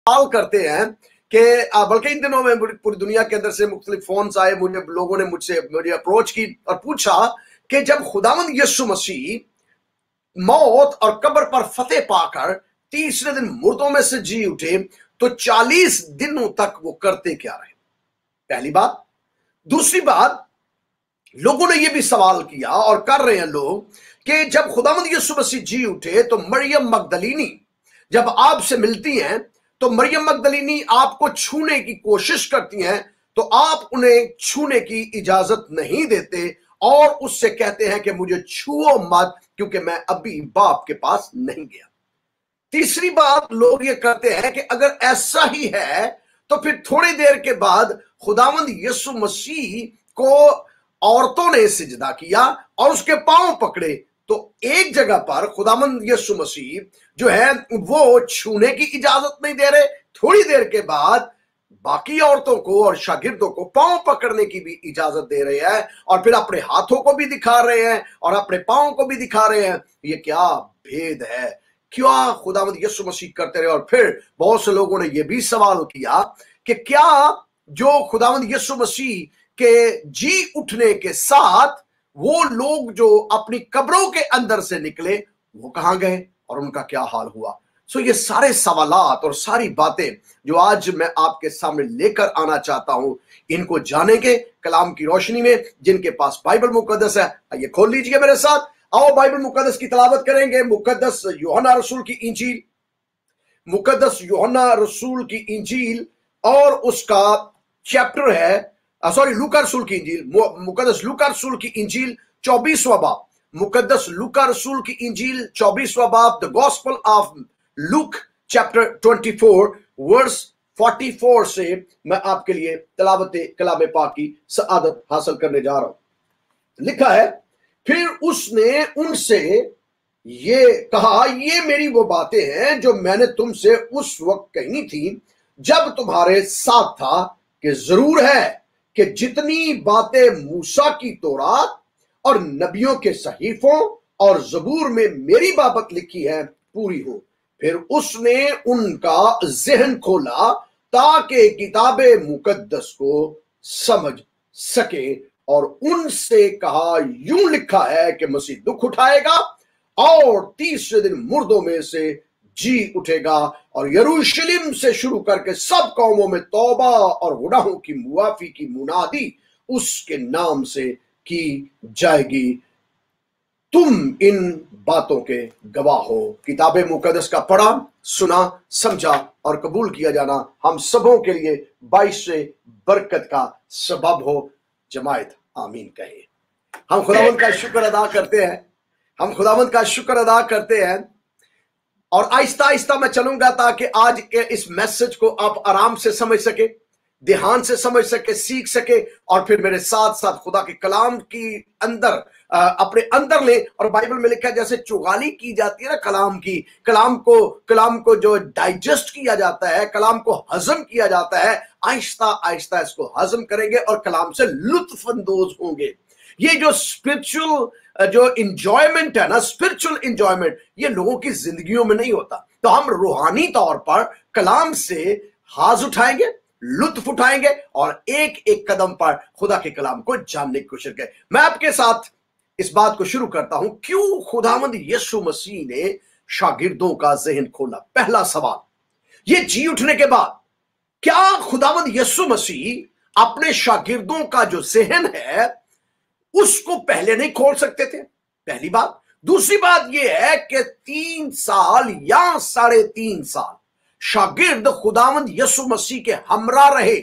सवाल करते हैं कि बल्कि इन दिनों में पूरी दुनिया के अंदर से मुख्तलिफ फोन्स आए, मुझे लोगों ने मुझे अप्रोच की और पूछा कि जब खुदावंद यीशु मसीह मौत और कब्र पर फतेह पाकर तीसरे दिन मुर्दों में से जी उठे तो 40 दिनों तक वो करते क्या रहे? पहली बात। दूसरी बात, लोगों ने ये भी सवाल किया और कर रहे हैं लोग कि जब खुदावंद यीशु मसीह जी उठे तो मरियम मगदलीनी जब आपसे मिलती हैं तो मरियम मगदलीनी आपको छूने की कोशिश करती हैं तो आप उन्हें छूने की इजाजत नहीं देते और उससे कहते हैं कि मुझे छुओ मत क्योंकि मैं अभी बाप के पास नहीं गया। तीसरी बात, लोग ये करते हैं कि अगर ऐसा ही है तो फिर थोड़ी देर के बाद खुदावंद यीशु मसीह को औरतों ने सिजदा किया और उसके पांव पकड़े, तो एक जगह पर खुदावंद यीशु मसीह जो है वो छूने की इजाजत नहीं दे रहे, थोड़ी देर के बाद बाकी औरतों को और शागिर्दों को पांव पकड़ने की भी इजाजत दे रहे हैं और फिर अपने हाथों को भी दिखा रहे हैं और अपने पांव को भी दिखा रहे हैं। ये क्या भेद है? क्या खुदावंद यीशु मसीह करते रहे? और फिर बहुत से लोगों ने यह भी सवाल किया कि क्या जो खुदावंद यीशु मसीह के जी उठने के साथ वो लोग जो अपनी कब्रों के अंदर से निकले वो कहां गए और उनका क्या हाल हुआ? सो ये सारे सवालात और सारी बातें जो आज मैं आपके सामने लेकर आना चाहता हूं, इनको जानेंगे कलाम की रोशनी में। जिनके पास बाइबल मुकद्दस है आइए खोल लीजिए मेरे साथ, आओ बाइबल मुकद्दस की तिलावत करेंगे। मुकद्दस यूहन्ना रसूल की इंजील, मुकद्दस यूहन्ना रसूल की इंजील और उसका चैप्टर है लूका रसूल की इंजील, मुकद्दस लूका रसूल की इंजील 24वां बाब, मुकद्दस लूका रसूल की इंजील 24वां बाब, the gospel of Luke chapter 24 verse 44 से मैं आपके लिए तिलावत कलाम पाक की सआदत हासिल करने जा रहा हूं। लिखा है, फिर उसने उनसे ये कहा, ये मेरी वो बातें हैं जो मैंने तुमसे उस वक्त कही थी जब तुम्हारे साथ था कि जरूर है कि जितनी बातें मूसा की तौरात और नबियों के सहीफों और जबूर में मेरी बाबत लिखी है पूरी हो। फिर उसने उनका जहन खोला ताकि किताबे मुकद्दस को समझ सके और उनसे कहा, यूं लिखा है कि मसीह दुख उठाएगा और तीसरे दिन मुर्दों में से जी उठेगा और यरूशलेम से शुरू करके सब कौमों में तौबा और गुनाहों की मुआफी की मुनादी उसके नाम से की जाएगी। तुम इन बातों के गवाह हो। किताबे मुकद्दस का पढ़ा, सुना, समझा और कबूल किया जाना हम सबों के लिए बाइस से बरकत का सबब हो। जमायत आमीन कहे। हम खुदावंद का शुक्र अदा करते हैं, हम खुदावंद का शुक्र अदा करते हैं और आहिस्ता आहिस्ता मैं चलूंगा ताकि आज के इस मैसेज को आप आराम से समझ सके, ध्यान से समझ सके, सीख सके और फिर मेरे साथ साथ खुदा के कलाम की अंदर अपने अंदर ले। और बाइबल में लिखा है जैसे चुगाली की जाती है ना कलाम की, कलाम को जो डाइजेस्ट किया जाता है, कलाम को हजम किया जाता है, आहिस्ता आहिस्ता इसको हजम करेंगे और कलाम से लुत्फ अंदोज होंगे। ये जो स्पिरिचुअल जो इंजॉयमेंट है ना, स्पिरिचुअल इंजॉयमेंट, ये लोगों की जिंदगियों में नहीं होता। तो हम रूहानी तौर पर कलाम से हाथ उठाएंगे, लुत्फ उठाएंगे और एक एक कदम पर खुदा के कलाम को जानने की कोशिश करें। मैं आपके साथ इस बात को शुरू करता हूं, क्यों खुदावंद यीशु मसीह ने शागिर्दों का जहन खोला। पहला सवाल, ये जी उठने के बाद क्या खुदावंद यीशु मसीह अपने शागिर्दों का जो जहन है उसको पहले नहीं खोल सकते थे? पहली बात। दूसरी बात यह है कि 3 साल या 3.5 साल शागिर्द खुदावंद यीशु मसीह के हमरा रहे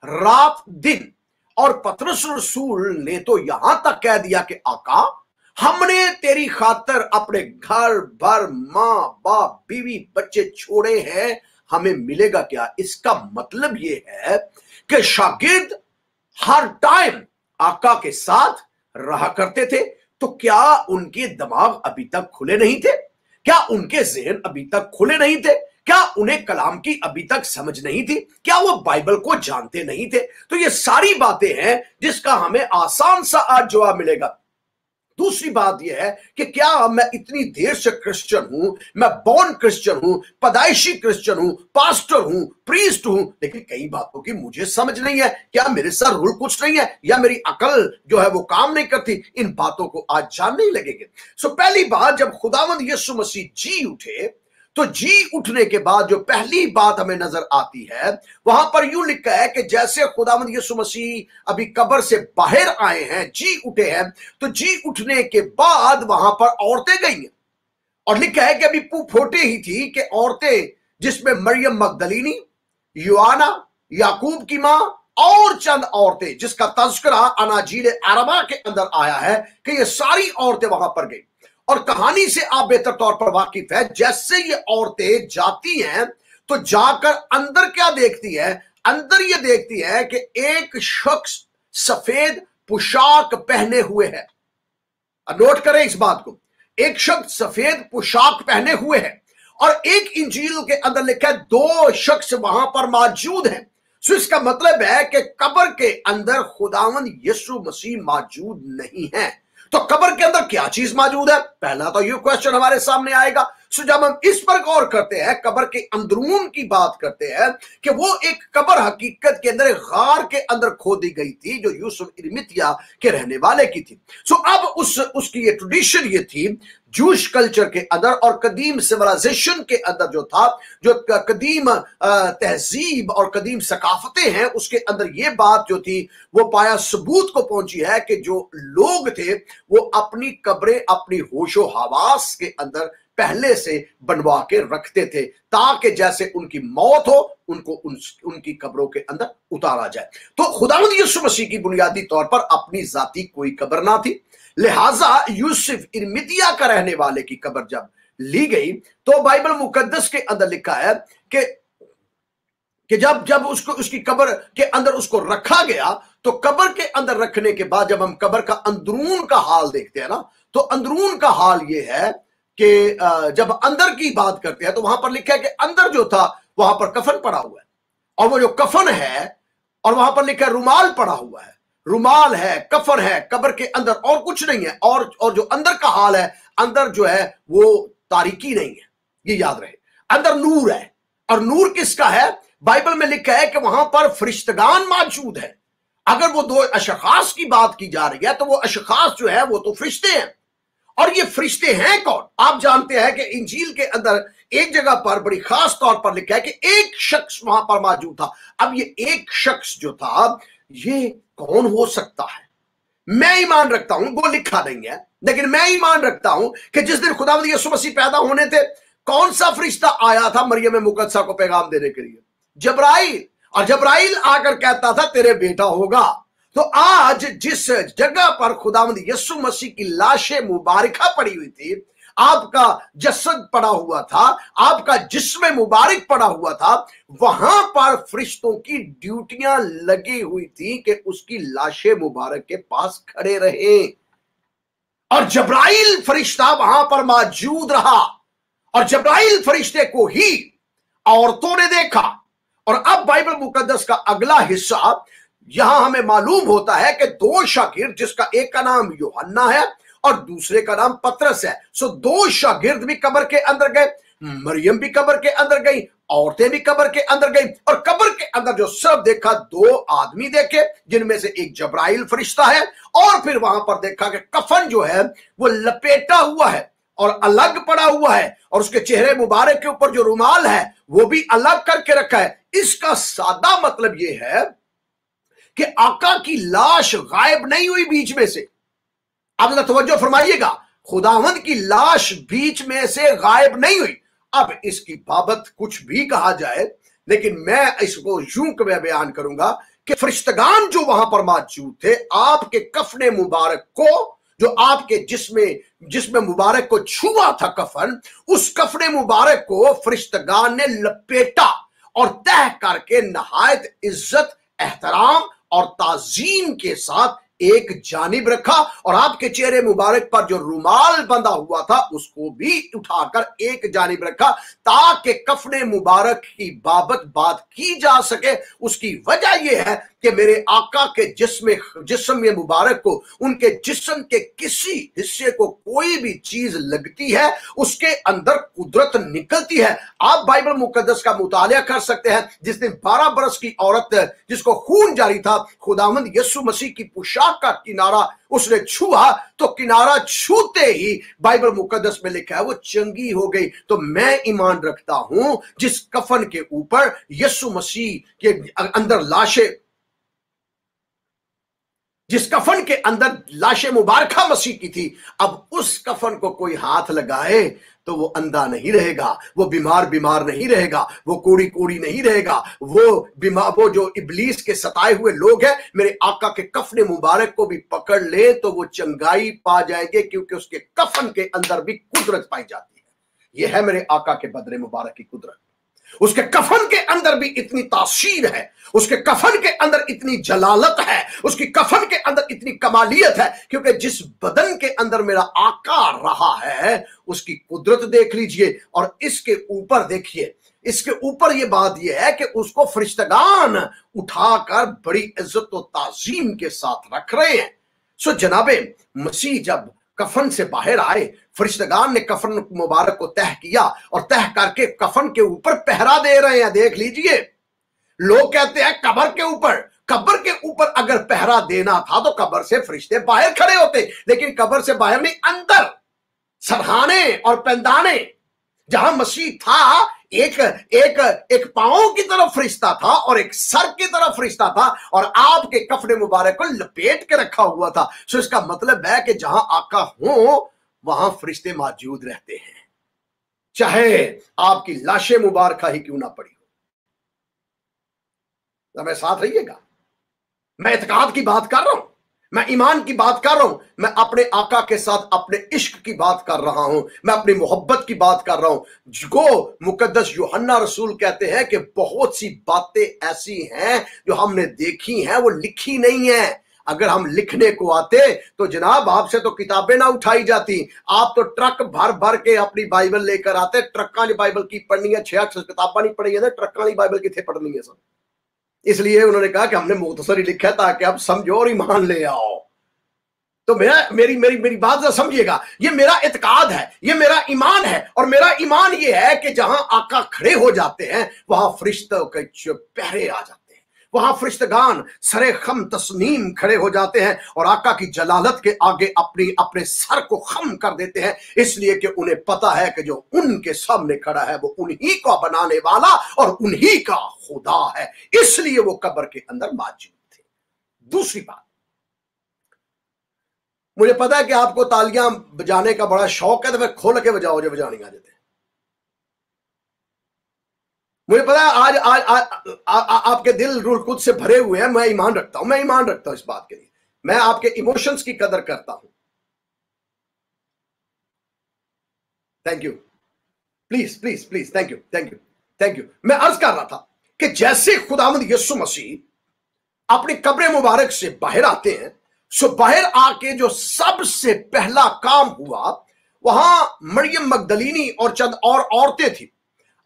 रात दिन, और पतरस रसूल ने तो यहां तक कह दिया कि आका, हमने तेरी खातर अपने घर भर, मां बाप, बीवी बच्चे छोड़े हैं, हमें मिलेगा क्या? इसका मतलब यह है कि शागिर्द हर टाइम आका के साथ रहा करते थे। तो क्या उनके दिमाग अभी तक खुले नहीं थे? क्या उनके जहन अभी तक खुले नहीं थे? क्या उन्हें कलाम की अभी तक समझ नहीं थी? क्या वो बाइबल को जानते नहीं थे? तो ये सारी बातें हैं जिसका हमें आसान सा आज जवाब मिलेगा। दूसरी बात यह है कि क्या मैं इतनी देर से क्रिश्चियन हूं, मैं बॉर्न क्रिश्चियन हूं, पैदाइशी क्रिश्चियन हूं, पास्टर हूं, प्रीस्ट हूं, लेकिन कई बातों की मुझे समझ नहीं है। क्या मेरे साथ रूल कुछ नहीं है, या मेरी अकल जो है वो काम नहीं करती? इन बातों को आज जानने ही लगेंगे। सो पहली बात, जब खुदावंद यीशु मसीह जी उठे, तो जी उठने के बाद जो पहली बात हमें नजर आती है, वहां पर यूं लिखा है कि जैसे खुदावंद यीशु मसीह अभी कब्र से बाहर आए हैं, जी उठे हैं, तो जी उठने के बाद वहां पर औरतें गई हैं, और लिखा है कि अभी फोटे ही थी कि औरतें, जिसमें मरियम मगदलीनी, यूआना, याकूब की मां और चंद औरतें, जिसका तज़किरा अनाजील अरबा के अंदर आया है कि ये सारी औरतें वहां पर गई। और कहानी से आप बेहतर तौर पर वाकिफ है, जैसे ये औरतें जाती हैं तो जाकर अंदर क्या देखती है? अंदर ये देखती है कि एक शख्स सफेद पोशाक पहने हुए है। नोट करें इस बात को, एक शख्स सफेद पोशाक पहने हुए है, और एक इंजील के अंदर लिखा है 2 शख्स वहां पर मौजूद हैं। सो इसका मतलब है कि कब्र के अंदर खुदावंद यीशु मसीह मौजूद नहीं है। तो कब्र के अंदर क्या चीज मौजूद है? पहला तो ये क्वेश्चन हमारे सामने आएगा। सो जब हम इस पर गौर करते हैं, कब्र के अंदरून की बात करते हैं कि वो एक कब्र हकीकत के अंदर एक गार के अंदर खोदी गई थी, जो यूसुफ इरमितिया के रहने वाले की थी। सो अब उसकी ये ट्रेडिशन ये थी जूश कल्चर के अंदर और कदीम सिविलाइजेशन के अंदर, जो था, जो कदीम तहजीब और कदीम सकाफतें हैं, उसके अंदर ये बात जो थी वो पाया सबूत को पहुंची है कि जो लोग थे वो अपनी कब्रें अपनी होशो हवास के अंदर पहले से बनवा के रखते थे, ताकि जैसे उनकी मौत हो उनको उनकी कब्रों के अंदर उतारा जाए। तो खुदावंद यीशु मसीह की बुनियादी तौर पर अपनी जाती कोई कब्र ना थी, लिहाजा यूसुफ इरमितिया का रहने वाले की कब्र जब ली गई, तो बाइबल मुकद्दस के अंदर लिखा है कि जब उसकी कब्र के अंदर उसको रखा गया, तो कब्र के अंदर रखने के बाद जब हम कब्र का अंदरून का हाल देखते हैं ना, तो अंदरून का हाल ये है कि जब अंदर की बात करते हैं तो वहां पर लिखा है कि अंदर जो था वहां पर कफन पड़ा हुआ है, और वो जो कफन है, और वहां पर लिखा है रुमाल पड़ा हुआ है, रुमाल है, कफन है कब्र के अंदर, और कुछ नहीं है। और जो अंदर का हाल है, अंदर जो है वो तारीकी नहीं है, ये याद रहे। अंदर नूर है, और नूर किसका है? बाइबल में लिखा है कि वहां पर फरिश्तगान मौजूद है। अगर वो 2 अशखास की बात की जा रही है तो वो अशखास जो है वो तो फरिश्ते हैं। और ये फरिश्ते हैं कौन? आप जानते हैं कि इंजील के अंदर एक जगह पर बड़ी खास तौर पर लिखा है कि एक शख्स वहां पर मौजूद था। अब ये एक शख्स जो था, ये कौन हो सकता है? मैं ईमान रखता हूं, वो लिखा नहीं है, लेकिन मैं ईमान रखता हूं कि जिस दिन खुदावंद यीशु मसीह पैदा होने थे, कौन सा फरिश्ता आया था मरियम मुकद्दसा को पैगाम देने के लिए? जबराइल। और जबराइल आकर कहता था तेरे बेटा होगा। तो आज जिस जगह पर खुदावंद यीशु मसीह की लाशें मुबारका पड़ी हुई थी, आपका जसद पड़ा हुआ था, आपका जिस्म मुबारक पड़ा हुआ था, वहां पर फरिश्तों की ड्यूटियां लगी हुई थी कि उसकी लाशें मुबारक के पास खड़े रहे, और जबराइल फरिश्ता वहां पर मौजूद रहा, और जबराइल फरिश्ते को ही औरतों ने देखा। और अब बाइबल मुकद्दस का अगला हिस्सा, यहां हमें मालूम होता है कि 2 शागिर्द, जिसका एक का नाम यूहन्ना है और दूसरे का नाम पतरस है, सो 2 शागिर्द भी कब्र के अंदर गए, मरियम भी कब्र के अंदर गई, औरतें भी कब्र के अंदर गई, और कब्र के अंदर जो सब देखा, 2 आदमी देखे, जिनमें से एक जबराइल फरिश्ता है, और फिर वहां पर देखा कि कफन जो है वो लपेटा हुआ है और अलग पड़ा हुआ है, और उसके चेहरे मुबारक के ऊपर जो रुमाल है वो भी अलग करके रखा है। इसका सादा मतलब यह है कि आका की लाश गायब नहीं हुई बीच में से। अब जरा तवज्जो फरमाइएगा, खुदावंद की लाश बीच में से गायब नहीं हुई। अब इसकी बाबत कुछ भी कहा जाए, लेकिन मैं इसको यूं बयान करूंगा कि फरिश्तगान जो वहां पर मौजूद थे, आपके कफने मुबारक को, जो आपके जिस्म मुबारक को छुआ था कफन, उस कफने मुबारक को फरिश्तगान ने लपेटा और तह करके नहायत इज्जत, एहतराम और ताजीम के साथ एक जानिब रखा, और आपके चेहरे मुबारक पर जो रुमाल बंधा हुआ था उसको भी उठाकर एक जानिब रखा, ताकि कफने मुबारक की बाबत बात की जा सके। उसकी वजह यह है कि मेरे आका के जिस्म मुबारक को, उनके जिस्म के किसी हिस्से को कोई भी चीज लगती है उसके अंदर कुदरत निकलती है। आप बाइबल मुकद्दस का मुतालिया कर सकते हैं। जिस दिन 12 बरस की औरत जिसको खून जारी था, खुदावंद यीशु मसीह की पोशाक का किनारा उसने छुआ, तो किनारा छूते ही बाइबल मुकद्दस में लिखा है वो चंगी हो गई। तो मैं ईमान रखता हूं जिस कफन के ऊपर यीशु मसीह के अंदर लाशें, जिस कफन के अंदर लाशें मुबारका मसीह की थी, अब उस कफन को कोई हाथ लगाए तो वो अंधा नहीं रहेगा, वो बीमार नहीं रहेगा, वो कोड़ी नहीं रहेगा, वो जो इब्लीस के सताए हुए लोग हैं, मेरे आका के कफन मुबारक को भी पकड़ ले तो वो चंगाई पा जाएंगे, क्योंकि उसके कफन के अंदर भी कुदरत पाई जाती है। ये है मेरे आका के बदरे मुबारक की कुदरत। उसके कफन के अंदर भी इतनी तासीर है, उसके कफन के अंदर इतनी जलालत है, उसकी कफन के अंदर इतनी कमालियत है, क्योंकि जिस बदन के अंदर मेरा आका रहा है उसकी कुदरत देख लीजिए। और इसके ऊपर देखिए, इसके ऊपर यह बात यह है कि उसको फरिश्तगान उठाकर बड़ी इज्जत और ताजीम के साथ रख रहे हैं। सो जनाबे मसीह जब कफन से बाहर आए, फरिश्तगान ने कफन मुबारक को तह किया और तह करके कफन के ऊपर पहरा दे रहे हैं। देख लीजिए, लोग कहते हैं कब्र के ऊपर अगर पहरा देना था तो कब्र से फरिश्ते बाहर खड़े होते, लेकिन कब्र से बाहर नहीं, अंदर सरहाने और पैंदाने जहां मसीह था, एक पांव की तरफ फरिश्ता था और एक सर की तरफ फरिश्ता था, और आपके कफने मुबारक को लपेट के रखा हुआ था। सो इसका मतलब है कि जहां आका हो वहां फरिश्ते मौजूद रहते हैं, चाहे आपकी लाशें मुबारक ही क्यों ना पड़ी हो। तो मैं साथ रहिएगा। मैं इत्काद की बात कर रहा हूं, मैं ईमान की बात कर रहा हूं, मैं अपने आका के साथ अपने इश्क की बात कर रहा हूं, मैं अपनी मोहब्बत की बात कर रहा हूं। जो मुकद्दस यूहन्ना रसूल कहते हैं कि बहुत सी बातें ऐसी हैं जो हमने देखी हैं, वो लिखी नहीं है। अगर हम लिखने को आते तो जनाब आपसे तो किताबें ना उठाई जाती। आप तो ट्रक भर भर के अपनी बाइबल लेकर आते। ट्रक्का ने बाइबल की पढ़नी है, 6 किताबें नहीं पढ़ी है, ट्रक्का ने बाइबल कितने पढ़नी है सब। इसलिए उन्होंने कहा कि हमने मुख्तसर ही लिखा है ताकि आप समझो और ईमान ले आओ। तो मेरी बात से समझिएगा, ये मेरा इत्काद है, ये मेरा ईमान है, और मेरा ईमान ये है कि जहां आका खड़े हो जाते हैं वहां फरिश्तों के पहरे आ जाते हैं, वहां फरिश्तगान सरे खम तस्नीम खड़े हो जाते हैं और आका की जलालत के आगे अपने सर को खम कर देते हैं, इसलिए कि उन्हें पता है कि जो उनके सामने खड़ा है वो उन्हीं को बनाने वाला और उन्हीं का खुदा है, इसलिए वो कब्र के अंदर मौजूद थे। दूसरी बात, मुझे पता है कि आपको तालियां बजाने का बड़ा शौक है, तो मैं खोल के बजाओ जो बजाने आ जाते हैं। मुझे पता है आज आपके दिल रूह कुद से भरे हुए हैं। मैं ईमान रखता हूं इस बात के लिए। मैं आपके इमोशंस की कदर करता हूं। Thank you, please, thank you. मैं अर्ज कर रहा था कि जैसे खुदावंद यीशु मसीह अपनी कब्र मुबारक से बाहर आते हैं, सो बाहर आके जो सबसे पहला काम हुआ, वहां मरियम मगदलीनी और चंद और औरतें थी।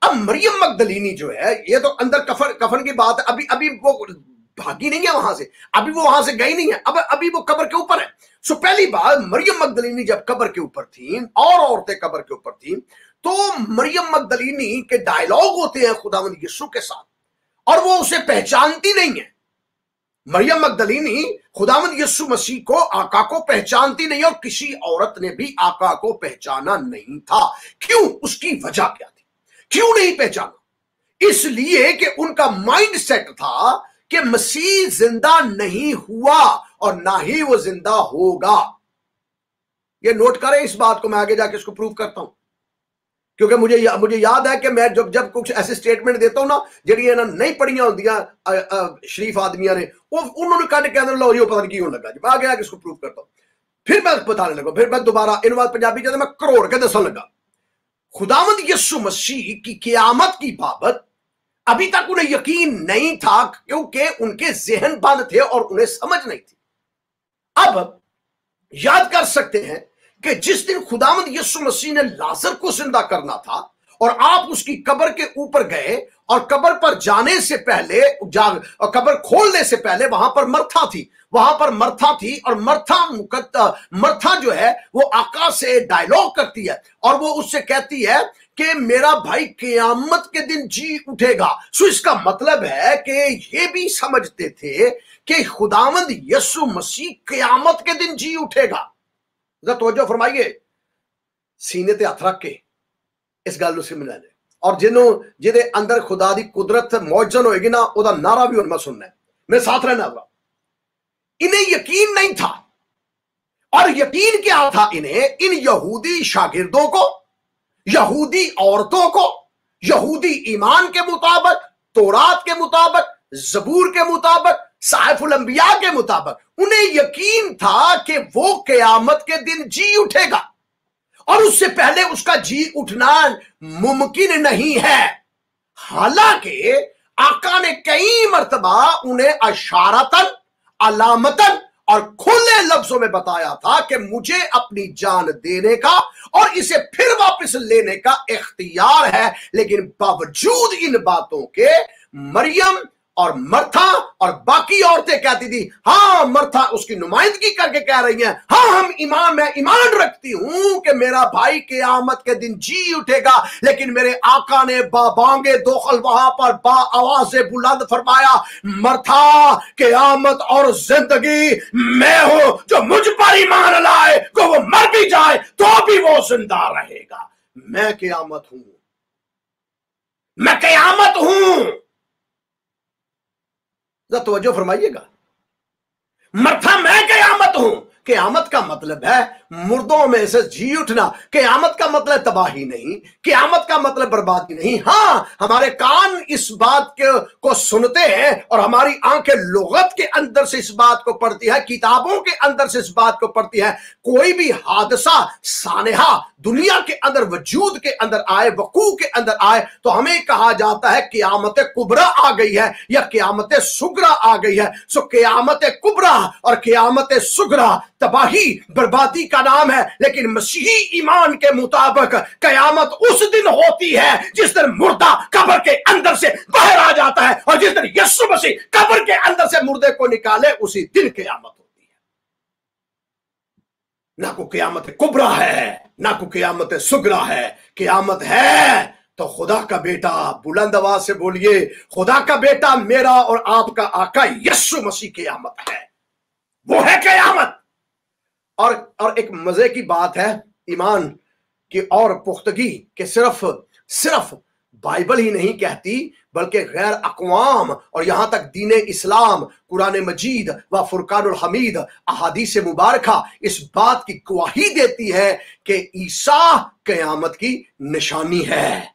अब मरियम मगदलीनी जो है, ये तो अंदर कफन की बात है, अभी वो भागी नहीं है वहां से, अभी वो वहां से गई नहीं है, अभी वो कब्र के ऊपर है। सो पहली बार मरियम मगदलीनी जब कब्र के ऊपर थी और औरतें कब्र के ऊपर थी, तो मरियम मगदलीनी के डायलॉग होते हैं खुदावंद यीशु के साथ, और वो उसे पहचानती नहीं है। मरियम मगदलीनी खुदावंद यीशु मसीह को, आका को पहचानती नहीं, और किसी औरत ने भी आका को पहचाना नहीं था। क्यों? उसकी वजह क्या थी? क्यों नहीं पहचाना? इसलिए कि उनका माइंड सेट था कि मसीह जिंदा नहीं हुआ और ना ही वो जिंदा होगा। ये नोट करें इस बात को, मैं आगे जाके इसको प्रूव करता हूं, क्योंकि मुझे याद है कि मैं जब कुछ ऐसे स्टेटमेंट देता हूं ना जड़ियां नहीं पढ़ियां होंदियां शरीफ आदमियां ने, वो उन्होंने कट के अंदर लो ये पता नहीं क्यों लगा जी। मैं आगे आके इसको प्रूव करता हूं, फिर मैं बताने लगा, फिर मैं दोबारा इन बात पंजाबी जब मैं करोड़ के दसन लगा। खुदावंद यीशु मसीह की क़यामत की बाबत अभी तक उन्हें यकीन नहीं था, क्योंकि उनके ज़हन बंद थे और उन्हें समझ नहीं थी। अब याद कर सकते हैं कि जिस दिन खुदावंद यीशु मसीह ने लाजर को जिंदा करना था, और आप उसकी कब्र के ऊपर गए और कब्र पर जाने से पहले और कब्र खोलने से पहले वहां पर मर्था थी, और मर्था जो है वो आका से डायलॉग करती है और वो उससे कहती है कि मेरा भाई क़यामत के दिन जी उठेगा। सो इसका मतलब है कि ये भी समझते थे कि खुदावंद यीशु मसीह क़यामत के दिन जी उठेगा। जरा तवज्जो फरमाइए, सीने ते हथ रख के इस गल नूं समझना है। और जिदे अंदर खुदा दी कुदरत मौजन होएगी ना, ओदा नारा भी उनमें सुनना है, मेरे साथ रहना होगा। इन्हें यकीन नहीं था, और यकीन क्या था इन्हें? इन यहूदी शागिर्दों को, यहूदी औरतों को, यहूदी ईमान के मुताबिक, तौरात के मुताबिक, जबूर के मुताबिक, साहिफुल अंबिया के मुताबिक उन्हें यकीन था कि वो क़यामत के दिन जी उठेगा, और उससे पहले उसका जी उठना मुमकिन नहीं है। हालांकि आका ने कई मर्तबा उन्हें अशारतन, अलामतन और खुले लफ्जों में बताया था कि मुझे अपनी जान देने का और इसे फिर वापस लेने का इख्तियार है। लेकिन बावजूद इन बातों के मरियम और मर्था और बाकी औरतें कहती थी, हाँ मर्था उसकी नुमाइंदगी करके कह रही हैं, हाँ मैं ईमान रखती हूं कि मेरा भाई क़यामत के दिन जी उठेगा। लेकिन मेरे आका ने बाबांगे दोखल वहां पर बा आवाज से बुलंद फरमाया, मर्था क़यामत और जिंदगी मैं हूं, जो मुझ पर ईमान लाए को वो मर भी जाए तो भी वो जिंदा रहेगा। मैं क़यामत हूं, मैं क़यामत हूं। तवज्जो फरमाइएगा, मर्था मैं क़यामत हूं। क़यामत का मतलब है मुर्दों में से जी उठना। क़यामत का मतलब तबाही नहीं, क़यामत का मतलब बर्बादी नहीं। हाँ, हमारे कान इस बात को सुनते हैं और हमारी आंखें लुगत के अंदर से इस बात को पढ़ती है, किताबों के अंदर से इस बात को पढ़ती है। कोई भी हादसा सानेहा दुनिया के अंदर वजूद के अंदर आए, वकू के अंदर आए, तो हमें कहा जाता है क़यामत कुबरा आ गई है या क़यामत सुगरा आ गई है। सो क़यामत कुबरा और क़यामत सुगरा तबाही बर्बादी का नाम है, लेकिन मसीही ईमान के मुताबिक क़यामत उस दिन होती है जिस दिन मुर्दा कब्र के अंदर से बाहर आ जाता है, और जिस दिन यीशु मसीह कब्र के अंदर से मुर्दे को निकाले उसी दिन क़यामत होती है। ना को क़यामत कुबरा है, ना को क़यामत सुगरा है। क़यामत है तो खुदा का बेटा, बुलंद आवाज से बोलिए, खुदा का बेटा मेरा और आपका आका यीशु मसीह क़यामत है, वो है क़यामत। और एक मजे की बात है ईमान की और पुख्तगी के सिर्फ बाइबल ही नहीं कहती, बल्कि गैर अक़वाम और यहां तक दीन इस्लाम, कुरान मजीद व फुरकानुल हमीद, अहादीस मुबारका इस बात की गवाही देती है कि ईसा क़यामत की निशानी है।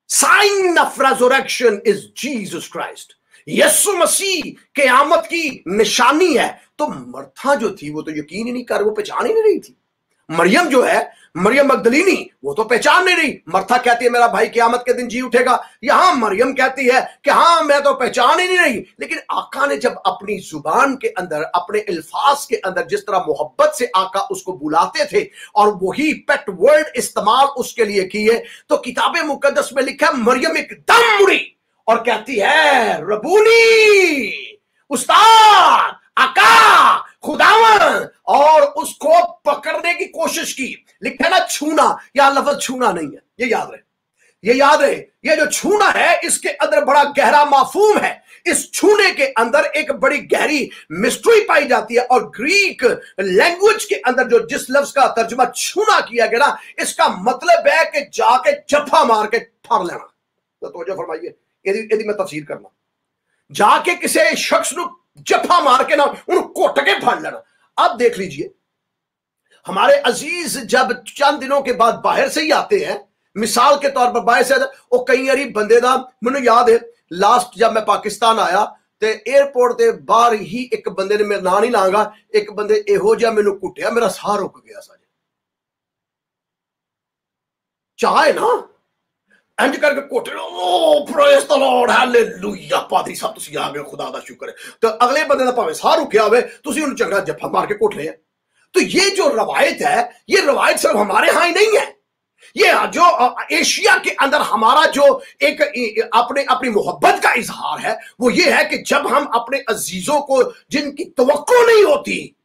Sign of resurrection is Jesus Christ. यीशु मसीह क़यामत की निशानी है। तो मर्था जो थी वो तो यकीन ही नहीं कर, वो पहचान ही नहीं रही थी। मरियम जो है, मरियम मगदलीनी, वो तो पहचान नहीं रही। मर्था कहती है मेरा भाई क़यामत के दिन जी उठेगा, यहां मरियम कहती है कि हाँ मैं तो पहचान ही नहीं रही। लेकिन आका ने जब अपनी जुबान के अंदर, अपने अल्फाज के अंदर जिस तरह मोहब्बत से आका उसको बुलाते थे और वही पेट वर्ड इस्तेमाल उसके लिए किए, तो किताब मुकद्दस में लिखा मरियम एकदम मुड़ी और कहती है रबूनी, उस्ताद, आका, खुदावन, और उसको पकड़ने की कोशिश की। लिखा है ना छूना, या लफ्ज छूना नहीं है, ये याद रहे। ये जो छूना है इसके अंदर बड़ा गहरा माफूम है। इस छूने के अंदर एक बड़ी गहरी मिस्ट्री पाई जाती है। और ग्रीक लैंग्वेज के अंदर जो जिस लफ्ज का तर्जुमा छूना किया गया ना, इसका मतलब है कि जाके जफा मार के फाड़ लेना। तो फरमाइए, यदि मैं तफसीर करना, जाके किसी शख्स को जफा मार के ना उन कोट के फाड़ लेना। अब देख लीजिए, हमारे अजीज जब चंद दिनों के बाद बाहर से ही आते हैं, मिसाल के तौर पर बाहर से वो कई बारी बंदे दा, मैंने याद है लास्ट जब मैं पाकिस्तान आया तो एयरपोर्ट के बाहर ही एक बंदे ने, मेरा नाम नहीं लांगा, एक बंदे एहो जिहा मैनू कुटिया, मेरा साह रुक गया सारे। चाहे ना इंज करके कोटे, ओ प्रेज द लॉर्ड, हालेलुया, पादरी साहब तुसी आ गए, खुदा दा शुक्र है। तो अगले बंदे दा भावें साह रुकिया होवे, तुसी उन्हें चंगा जफा मार के कोट लिया। तो ये जो रवायत है, ये रवायत सिर्फ हमारे यहां ही नहीं है, ये जो एशिया के अंदर हमारा जो एक अपनी मोहब्बत का इजहार है वो ये है कि जब हम अपने अजीजों को जिनकी तवक्को नहीं होती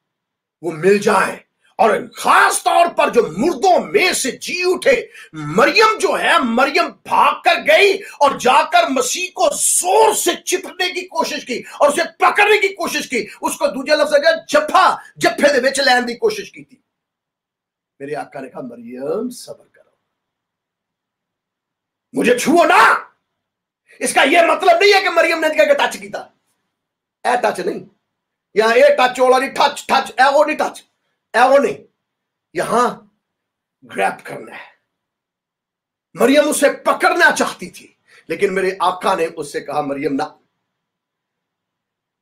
वो मिल जाए, और खास तौर पर जो मुर्दों में से जी उठे। मरियम जो है, मरियम भाग कर गई और जाकर मसीह को जोर से चिपकने की कोशिश की और उसे पकड़ने की कोशिश की। उसको दूसरे लफ्ज जफ्फे दे विच लैन की कोशिश की थी। मेरे आका ने कहा, मरियम सब्र करो, मुझे छुओ ना। इसका यह मतलब नहीं है कि मरियम ने टच किया, ए टच नहीं, या ए टच वाला नहीं, टच टच ए वो नहीं, टच ए वो नहीं, यहां ग्रैब करना है। मरियम उसे पकड़ना चाहती थी, लेकिन मेरे आका ने उससे कहा, मरियम ना,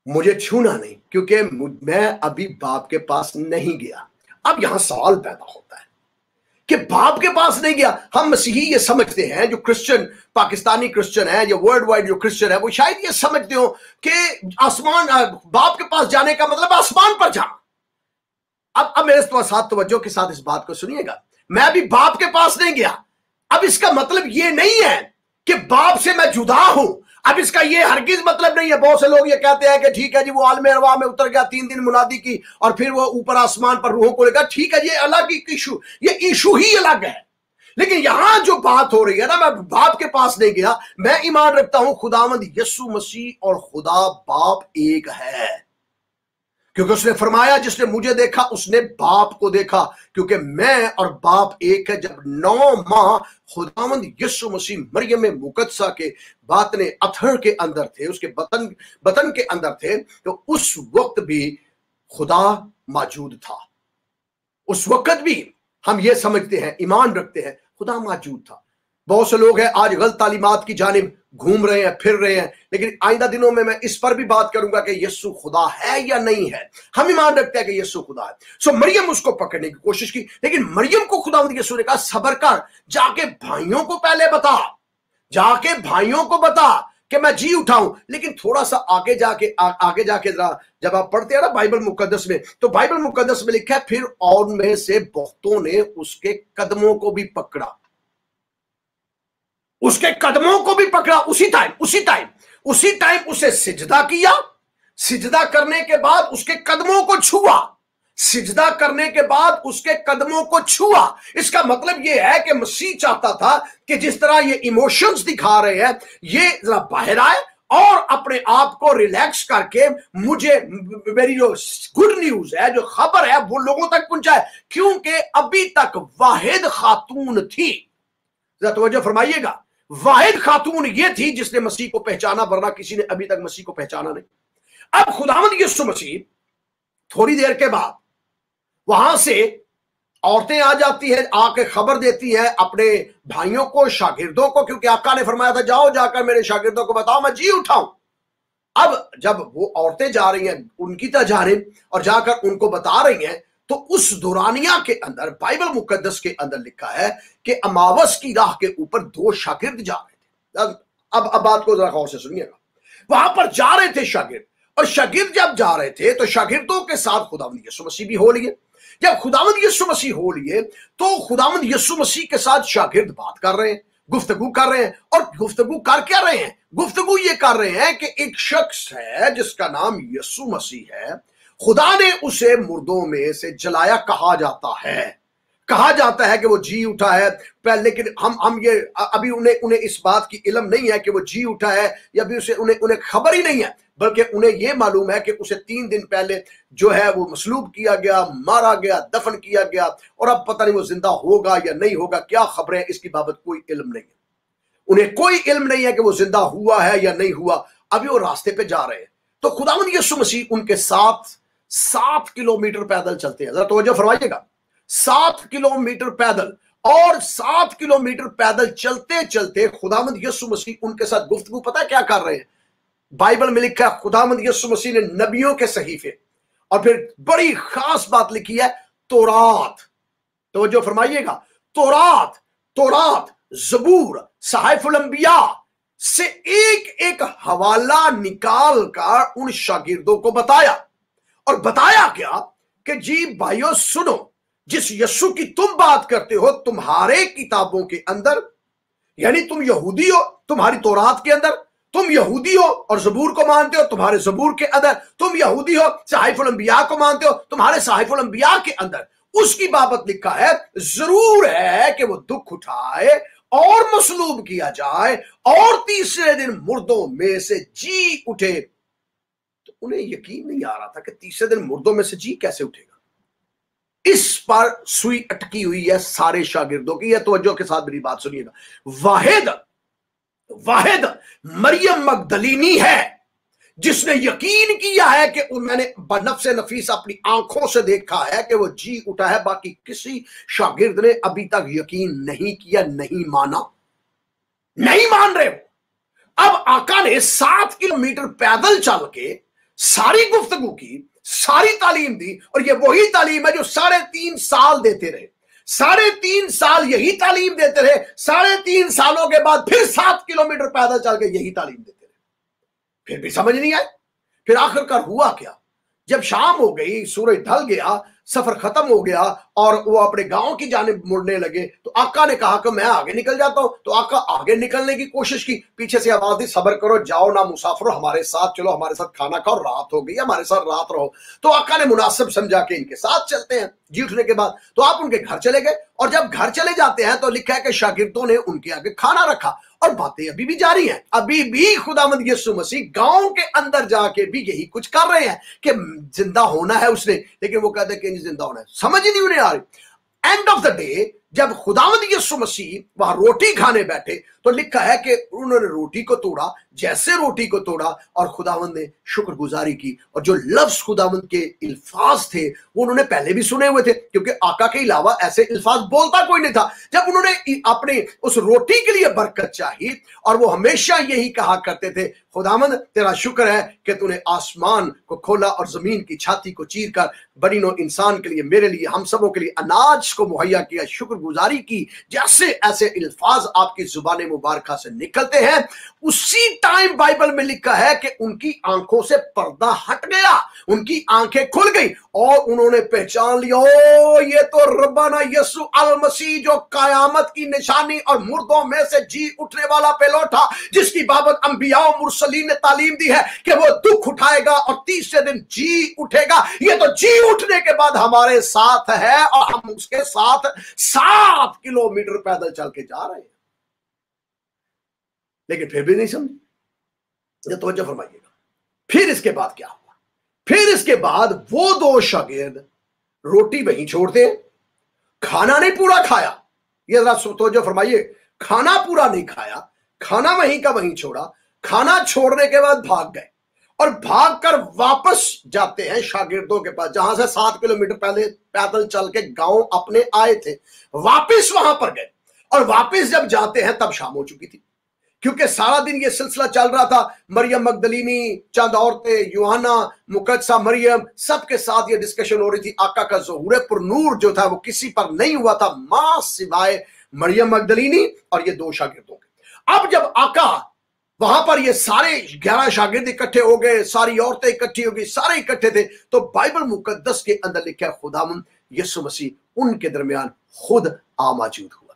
मुझे छूना नहीं, क्योंकि मैं अभी बाप के पास नहीं गया। अब यहां सवाल पैदा होता है कि बाप के पास नहीं गया। हम मसीही ये समझते हैं, जो क्रिश्चियन, पाकिस्तानी क्रिश्चियन है या वर्ल्ड वाइड जो क्रिश्चियन है, वो शायद ये समझते हो कि आसमान, बाप के पास जाने का मतलब आसमान पर जाना। अब मेरे साथ तवज्जो के साथ इस बात को सुनिएगा। मैं अभी बाप के पास नहीं गया, अब इसका मतलब ये नहीं है कि बाप से मैं जुदा हूं। अब इसका ये हरगिज मतलब नहीं है। बहुत से लोग ये कहते हैं कि ठीक है जी, वो आलम अरवाह में उतर गया, 3 दिन मुनादी की और फिर वो ऊपर आसमान पर रूहों को लेकर, ठीक है, ये अलग इशू, ये इशू ही अलग है। लेकिन यहां जो बात हो रही है ना, मैं बाप के पास नहीं गया, मैं ईमान रखता हूं खुदावंद यीशु मसीह और खुदा बाप एक है, क्योंकि उसने फरमाया, जिसने मुझे देखा उसने बाप को देखा, क्योंकि मैं और बाप एक है। जब 9 माह खुदावंद यीशु मसीह मरियम में मुकद्दसा के बातने अथर के अंदर थे, उसके बतन के अंदर थे, तो उस वक्त भी खुदा मौजूद था। उस वक्त भी हम ये समझते हैं, ईमान रखते हैं, खुदा मौजूद था। बहुत से लोग हैं आज गलत तालीमात की जानिब घूम रहे हैं, फिर रहे हैं, लेकिन आइंदा दिनों में मैं इस पर भी बात करूंगा कि यीशु खुदा है या नहीं है। हम ईमान रखते हैं कि यीशु खुदा है। सो मरियम उसको पकड़ने की कोशिश की, लेकिन मरियम को खुदावंद यीशु ने कहा, सब्र कर, जाके भाइयों को पहले बता, जाके भाइयों को बता कि मैं जी उठाऊं। लेकिन थोड़ा सा आगे जाके जरा जब आप पढ़ते हैं ना बाइबल मुकद्दस में, तो बाइबल मुकद्दस में लिखा है, फिर और में से बहुतों ने उसके कदमों को भी पकड़ा, उसके कदमों को भी पकड़ा। उसी टाइम उसे सिजदा किया, सिजदा करने के बाद उसके कदमों को छुआ, सिजदा करने के बाद उसके कदमों को छुआ। इसका मतलब यह है कि मसीह चाहता था कि जिस तरह ये इमोशंस दिखा रहे हैं, ये जरा बाहर आए और अपने आप को रिलैक्स करके मुझे मेरी जो गुड न्यूज है, जो खबर है, वो लोगों तक पहुंचाए, क्योंकि अभी तक वाहिद खातून थी। जरा तवज्जो फरमाइएगा, वाहिद खातून ये थी जिसने मसीह को पहचाना, वरना किसी ने अभी तक मसीह को पहचाना नहीं। अब खुदावंद यीशु मसीह थोड़ी देर के बाद वहां से औरतें आ जाती हैं, आके खबर देती हैं अपने भाइयों को, शागिर्दों को, क्योंकि आका ने फरमाया था, जाओ जाकर मेरे शागिर्दों को बताओ मैं जी उठाऊं। अब जब वो औरतें जा रही हैं उनकी जानिब और जाकर उनको बता रही हैं, तो उस दुरानिया के अंदर बाइबल मुकद्दस के अंदर लिखा है कि अमावस की राह के ऊपर 2 शागिर्द जा रहे थे। अब बात को जरा गौर से सुनिएगा। वहां पर जा रहे थे शागिर्द, और शागिर्द जब जा रहे थे तो शागिर्दों के साथ खुदावंद यीशु मसीह भी हो लिए। जब खुदावंद यीशु मसीह हो लिए तो खुदावंद यीशु मसीह के साथ शागिर्द बात कर रहे हैं, गुफ्तगू कर रहे हैं। और गुफ्तगू कर क्या रहे हैं? गुफ्तगू ये कर रहे हैं कि एक शख्स है जिसका नाम यीशु मसीह है, खुदा ने उसे मुर्दों में से जलाया, कहा जाता है कि वो जी उठा है। लेकिन हम ये अभी उन्हें इस बात की इल्म नहीं है कि वो जी उठा है, या भी उन्हें खबर ही नहीं है, बल्कि उन्हें ये मालूम है कि उसे 3 दिन पहले जो है वो मसलूब किया गया, मारा गया, दफन किया गया, और अब पता नहीं वो जिंदा होगा या नहीं होगा, क्या खबर है, इसकी बाबत कोई इल्म नहीं है। उन्हें कोई इल्म नहीं है कि वो जिंदा हुआ है या नहीं हुआ। अभी वो रास्ते पे जा रहे हैं, तो खुदावंद यीशु मसीह उनके साथ 7 किलोमीटर पैदल चलते हैं। जरा तवज्जो फरमाइएगा, 7 किलोमीटर पैदल, और 7 किलोमीटर पैदल चलते चलते खुदावंद यीशु मसीह उनके साथ गुफ्तगू पता है क्या कर रहे हैं? बाइबल में लिखा है खुदावंद यीशु मसीह ने नबियों के सहीफे, और फिर बड़ी खास बात लिखी है तौरात। तवज्जो फरमाइएगा, तौरात, जबूर, सहाइफुल अंबिया से एक एक हवाला निकाल कर उन शागिर्दों को बताया। और बताया क्या कि जी भाइयों सुनो, जिस यीशु की तुम बात करते हो तुम्हारे किताबों के अंदर, यानी तुम यहूदी हो, तुम्हारी तौरात के अंदर तुम यहूदी हो और जबूर को मानते हो, तुम्हारे जबूर के अंदर तुम यहूदी हो, सहाइफुल अंबिया को मानते हो, तुम्हारे सहाइफुल अंबिया के अंदर उसकी बाबत लिखा है जरूर है कि वो दुख उठाए और मसलूब किया जाए और तीसरे दिन मुर्दों में से जी उठे। तो उन्हें यकीन नहीं आ रहा था कि तीसरे दिन मुर्दों में से जी कैसे उठेगा। इस पर सुई अटकी हुई है सारे शागिर्दों की। तवज्जो के साथ मेरी बात सुनिएगा। वाहिद मरियम मगदलीनी है जिसने यकीन किया है कि मैंने बनफ्से नफीस अपनी आंखों से देखा है कि वो जी उठा है। बाकी किसी शागिर्द ने अभी तक यकीन नहीं किया, नहीं माना, नहीं मान रहे हो। अब आका ने 7 किलोमीटर पैदल चल के सारी गुफ्तगू की, सारी तालीम दी, और ये वही तालीम है जो 3.5 साल देते रहे। 3.5 साल यही तालीम देते रहे। 3.5 सालों के बाद फिर 7 किलोमीटर पैदल चल के यही तालीम देते रहे। फिर भी समझ नहीं आए। फिर आखिरकार हुआ क्या? जब शाम हो गई, सूरज ढल गया, सफर खत्म हो गया और वो अपने गांव की जानिब मुड़ने लगे, तो आका ने कहा कि मैं आगे निकल जाता हूं। तो आका आगे निकलने की कोशिश की, पीछे से आवाज दी, सब्र करो, जाओ ना मुसाफिरो, हमारे साथ चलो, हमारे साथ खाना खाओ, रात हो गई, हमारे साथ रात रहो। तो आका ने मुनासिब समझा के इनके साथ चलते हैं। जी उठने के बाद तो आप उनके घर चले गए, और जब घर चले जाते हैं तो लिखा है कि शागिर्दों ने उनके आगे खाना रखा, और बातें अभी भी जारी हैं। अभी भी खुदावंद यीशु मसीह गांव के अंदर जाके भी यही कुछ कर रहे हैं कि जिंदा होना है उसने, लेकिन वो कहते हैं कि नहीं जिंदा होना है। समझ ही नहीं उन्हें आ रही। एंड ऑफ द डे जब खुदावंद यीशु मसीह वहां रोटी खाने बैठे तो लिखा है कि उन्होंने रोटी को तोड़ा, जैसे रोटी को तोड़ा और खुदावंद ने शुक्रगुजारी की, और जो लफ्ज खुदावंद के अल्फाज थे वो उन्होंने पहले भी सुने हुए थे, क्योंकि आका के अलावा ऐसे अल्फाज बोलता कोई नहीं था। जब उन्होंने अपने उस रोटी के लिए बरकत चाहिए, और वो हमेशा यही कहा करते थे, खुदावंद तेरा शुक्र है कि तूने आसमान को खोला और जमीन की छाती को चीर कर बनी नो इंसान के लिए, मेरे लिए, हम सबों के लिए अनाज को मुहैया किया, शुक्रगुजारी की। जैसे ऐसे अल्फाज आपकी जुबान मुबारका से निकलते हैं, उसी टाइम बाइबल में लिखा है कि उनकी आंखों से पर्दा हट गया, उनकी आंखें खुल गई और उन्होंने पहचान लिया, ओ ये तो रब्बाना यीशु अल मसीह जो कयामत की निशानी और मुर्दों में से जी उठने वाला पेलोठा, जिसकी बाबत अंबिया और मुरसलीन ने तालीम दी है कि वो दुख उठाएगा और तीसरे दिन जी उठेगा। ये तो जी उठने के बाद हमारे साथ है और हम उसके साथ 7 किलोमीटर पैदल चल के जा रहे हैं। लेकिन फिर भी नहीं समझे। तवज्जो फरमाइएगा। फिर इसके बाद क्या हुआ? फिर इसके बाद वो 2 शागिर्द रोटी वहीं छोड़ते हैं, खाना नहीं पूरा खाया। ये जरा तवज्जो फरमाइए, खाना पूरा नहीं खाया, खाना वहीं का वहीं छोड़ा। खाना छोड़ने के बाद भाग गए और भागकर वापस जाते हैं शागिर्दों के पास, जहां से 7 किलोमीटर पहले पैदल चल के गांव अपने आए थे। वापस वहां पर गए और वापस जब जाते हैं तब शाम हो चुकी थी, क्योंकि सारा दिन ये सिलसिला चल रहा था। मरियम मगदलीनी, चंद औरतें, यूहन्ना, मुकद्दसा मरियम, सबके साथ ये डिस्कशन हो रही थी। आका का ज़ुहूर पर नूर जो था वो किसी पर नहीं हुआ था, मां सिवाय मरियम मगदलीनी और ये 2 शागिर्दों के। अब जब आका वहां पर ये सारे 11 शागिर्द इकट्ठे हो गए, सारी औरतें इकट्ठी हो गई, सारे इकट्ठे थे, तो बाइबल मुकद्दस के अंदर लिखा है खुदावंद यीशु मसीह उनके दरमियान खुद मौजूद हुआ।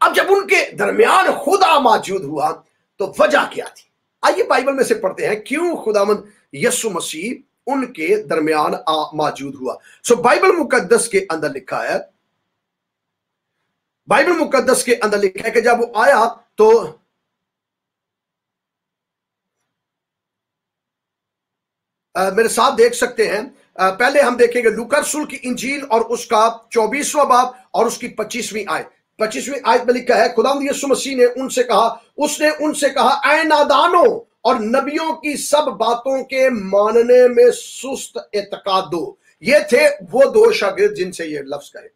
अब जब उनके दरमियान खुदा मौजूद हुआ तो वजह क्या थी? आइए बाइबल में से पढ़ते हैं क्यों खुदावंद यीशु मसीह उनके दरमियान मौजूद हुआ। सो बाइबल मुकद्दस के अंदर लिखा है, बाइबल मुकद्दस के अंदर लिखा है कि जब वो आया तो मेरे साथ देख सकते हैं। पहले हम देखेंगे लूका रसूल की इंजील और उसका 24वां बाब और उसकी 25वीं आयत। 25वीं आयत में लिखा है, खुदावंद यीशु मसीह ने उनसे कहा, उसने उनसे कहा, ऐ नादानो और नबियों की सब बातों के मानने में सुस्त एतकादो। ये थे वो 2 शागिर्द जिनसे ये लफ्ज कहे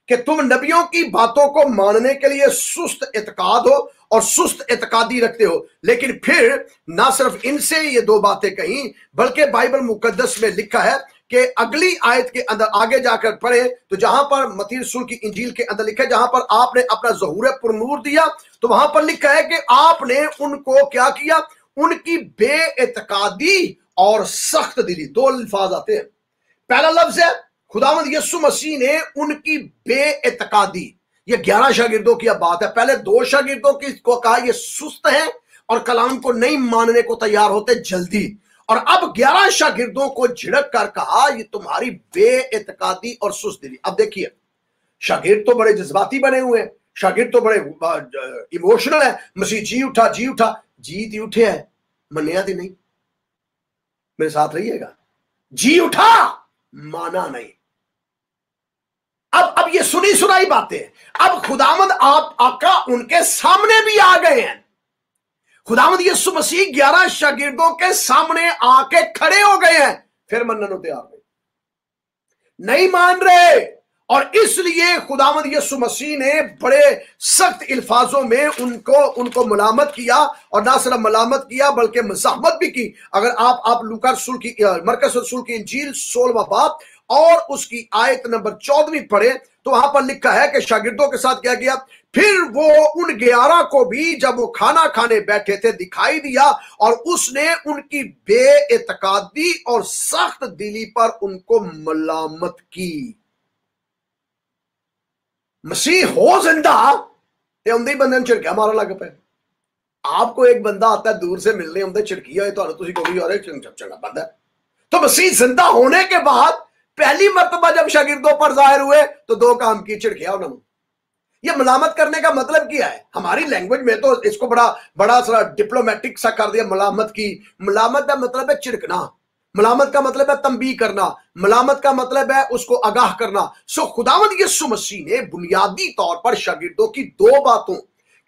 कि तुम नबियों की बातों को मानने के लिए सुस्त एतकाद हो और सुस्त एतकादी रखते हो। लेकिन फिर ना सिर्फ इनसे ये 2 बातें कही, बल्कि बाइबल मुकद्दस में लिखा है कि अगली आयत के अंदर आगे जाकर पढ़े तो जहां पर मत्ती रसूल की इंजील के अंदर लिखा है, जहां पर आपने अपना ज़ुहूर पर नूर दिया, तो वहां पर लिखा है कि आपने उनको क्या किया? उनकी बेएतकादी और सख्त दिली। 2 अल्फाज आते हैं। पहला लफ्ज है खुदावंद यीशु मसीह ने उनकी बेइत्कादी, ये 11 शागिर्दों की अब बात है, पहले 2 शागिर्दों की को कहा ये सुस्त है और कलाम को नहीं मानने को तैयार होते जल्दी, और अब 11 शागिर्दों को झिड़क कर कहा ये तुम्हारी बेइत्कादी और सुस्त दिली। अब देखिए, शागिर्द तो बड़े जज्बाती बने हुए हैं, शागिर्द तो बड़े इमोशनल है, मसीह जी उठा जी उठे है, मनिया थी नहीं, मेरे साथ रहिएगा, जी उठा माना नहीं। अब ये सुनी सुनाई बातें, अब खुदावंद आप आका उनके सामने भी आ गए हैं। खुदावंद यीशु मसीह 11 शागिर्दों के सामने आके खड़े हो गए हैं, फिर मनने को तैयार नहीं मान रहे, और इसलिए खुदावंद यीशु मसीह ने बड़े सख्त अल्फाजों में उनको मलामत किया, और ना सिर्फ मलामत किया बल्कि मज़ाहमत भी की। अगर आप लूका रसूल की मरकस रसूल की इंजील 16वां बाब और उसकी आयत नंबर 14 पढ़े तो वहां पर लिखा है कि शागिर्दों के साथ क्या किया, फिर वो उन 11 को भी जब वो खाना खाने बैठे थे दिखाई दिया, और उसने उनकी बेइत्कादी और सख्त दिली पर उनको मलामत की। मसीह हो जिंदा ते उंदे बंदे झिड़किया मारन लग पे। आपको एक बंदा आता है दूर से मिलने उंदे झिड़की होए तो तुसी कहोगे यार चंगा बंदा है। तो मसीह जिंदा होने के बाद पहली मर्तबा जब शागिर्दों पर जाहिर हुए तो 2 काम की, झिड़किया उन्होंने। ये मलामत करने का मतलब क्या है? हमारी लैंग्वेज में तो इसको बड़ा सा डिप्लोमेटिक सा कर दिया, मलामत की। मलामत का मतलब है चिड़कना, मलामत का मतलब है तंबीह करना, मलामत का मतलब है उसको आगाह करना। सो खुदावंद यीशु मसीह ने बुनियादी तौर पर शागिर्दों की 2 बातों,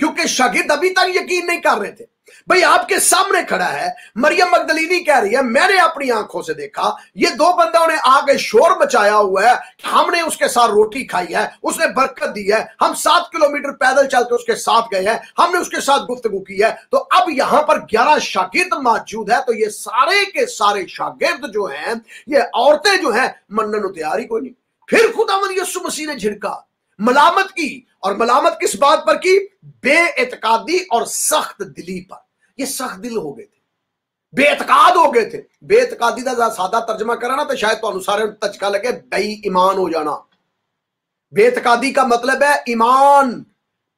क्योंकि शागिर्द अभी तक यकीन नहीं कर रहे थे। भाई आपके सामने खड़ा है, मरियम मगदलीनी कह रही है मैंने अपनी आंखों से देखा, ये 2 बंदों ने आगे शोर मचाया हुआ है, हमने उसके साथ रोटी खाई है, उसने बरकत दी है, हम 7 किलोमीटर पैदल चल के उसके साथ गए हैं, हमने उसके साथ गुफ्तगू की है। तो अब यहां पर 11 शागिर्द मौजूद है, तो ये सारे के सारे शागिर्द जो हैं, ये औरतें जो हैं, मनन तैयारी कोई नहीं। फिर खुदावंद यीशु मसीह ने झिड़का, मलामत की, और मलामत किस बात पर की? बेइत्कादी और सख्त दिली पर। ये सख्त दिल हो गए थे, बेइत्काद हो गए थे। बेइत्कादी का सादा तर्जमा करा ना तो शायद तुहानू सारे तचका लगे, बेईमान हो जाना। बेइत्कादी का मतलब है ईमान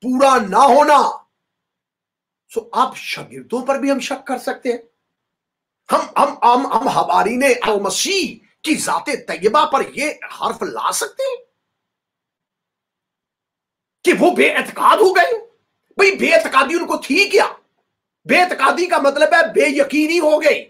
पूरा ना होना। सो आप शागिर्दों पर भी हम शक कर सकते हैं। हम हवारी ने अल मसीह की जाते तैयबा पर ये हर्फ ला सकते हैं कि वो बेइत्काद हो गए? भाई बेइत्कादी उनको थी क्या? बेइत्कादी का मतलब है बेयकीनी हो गई।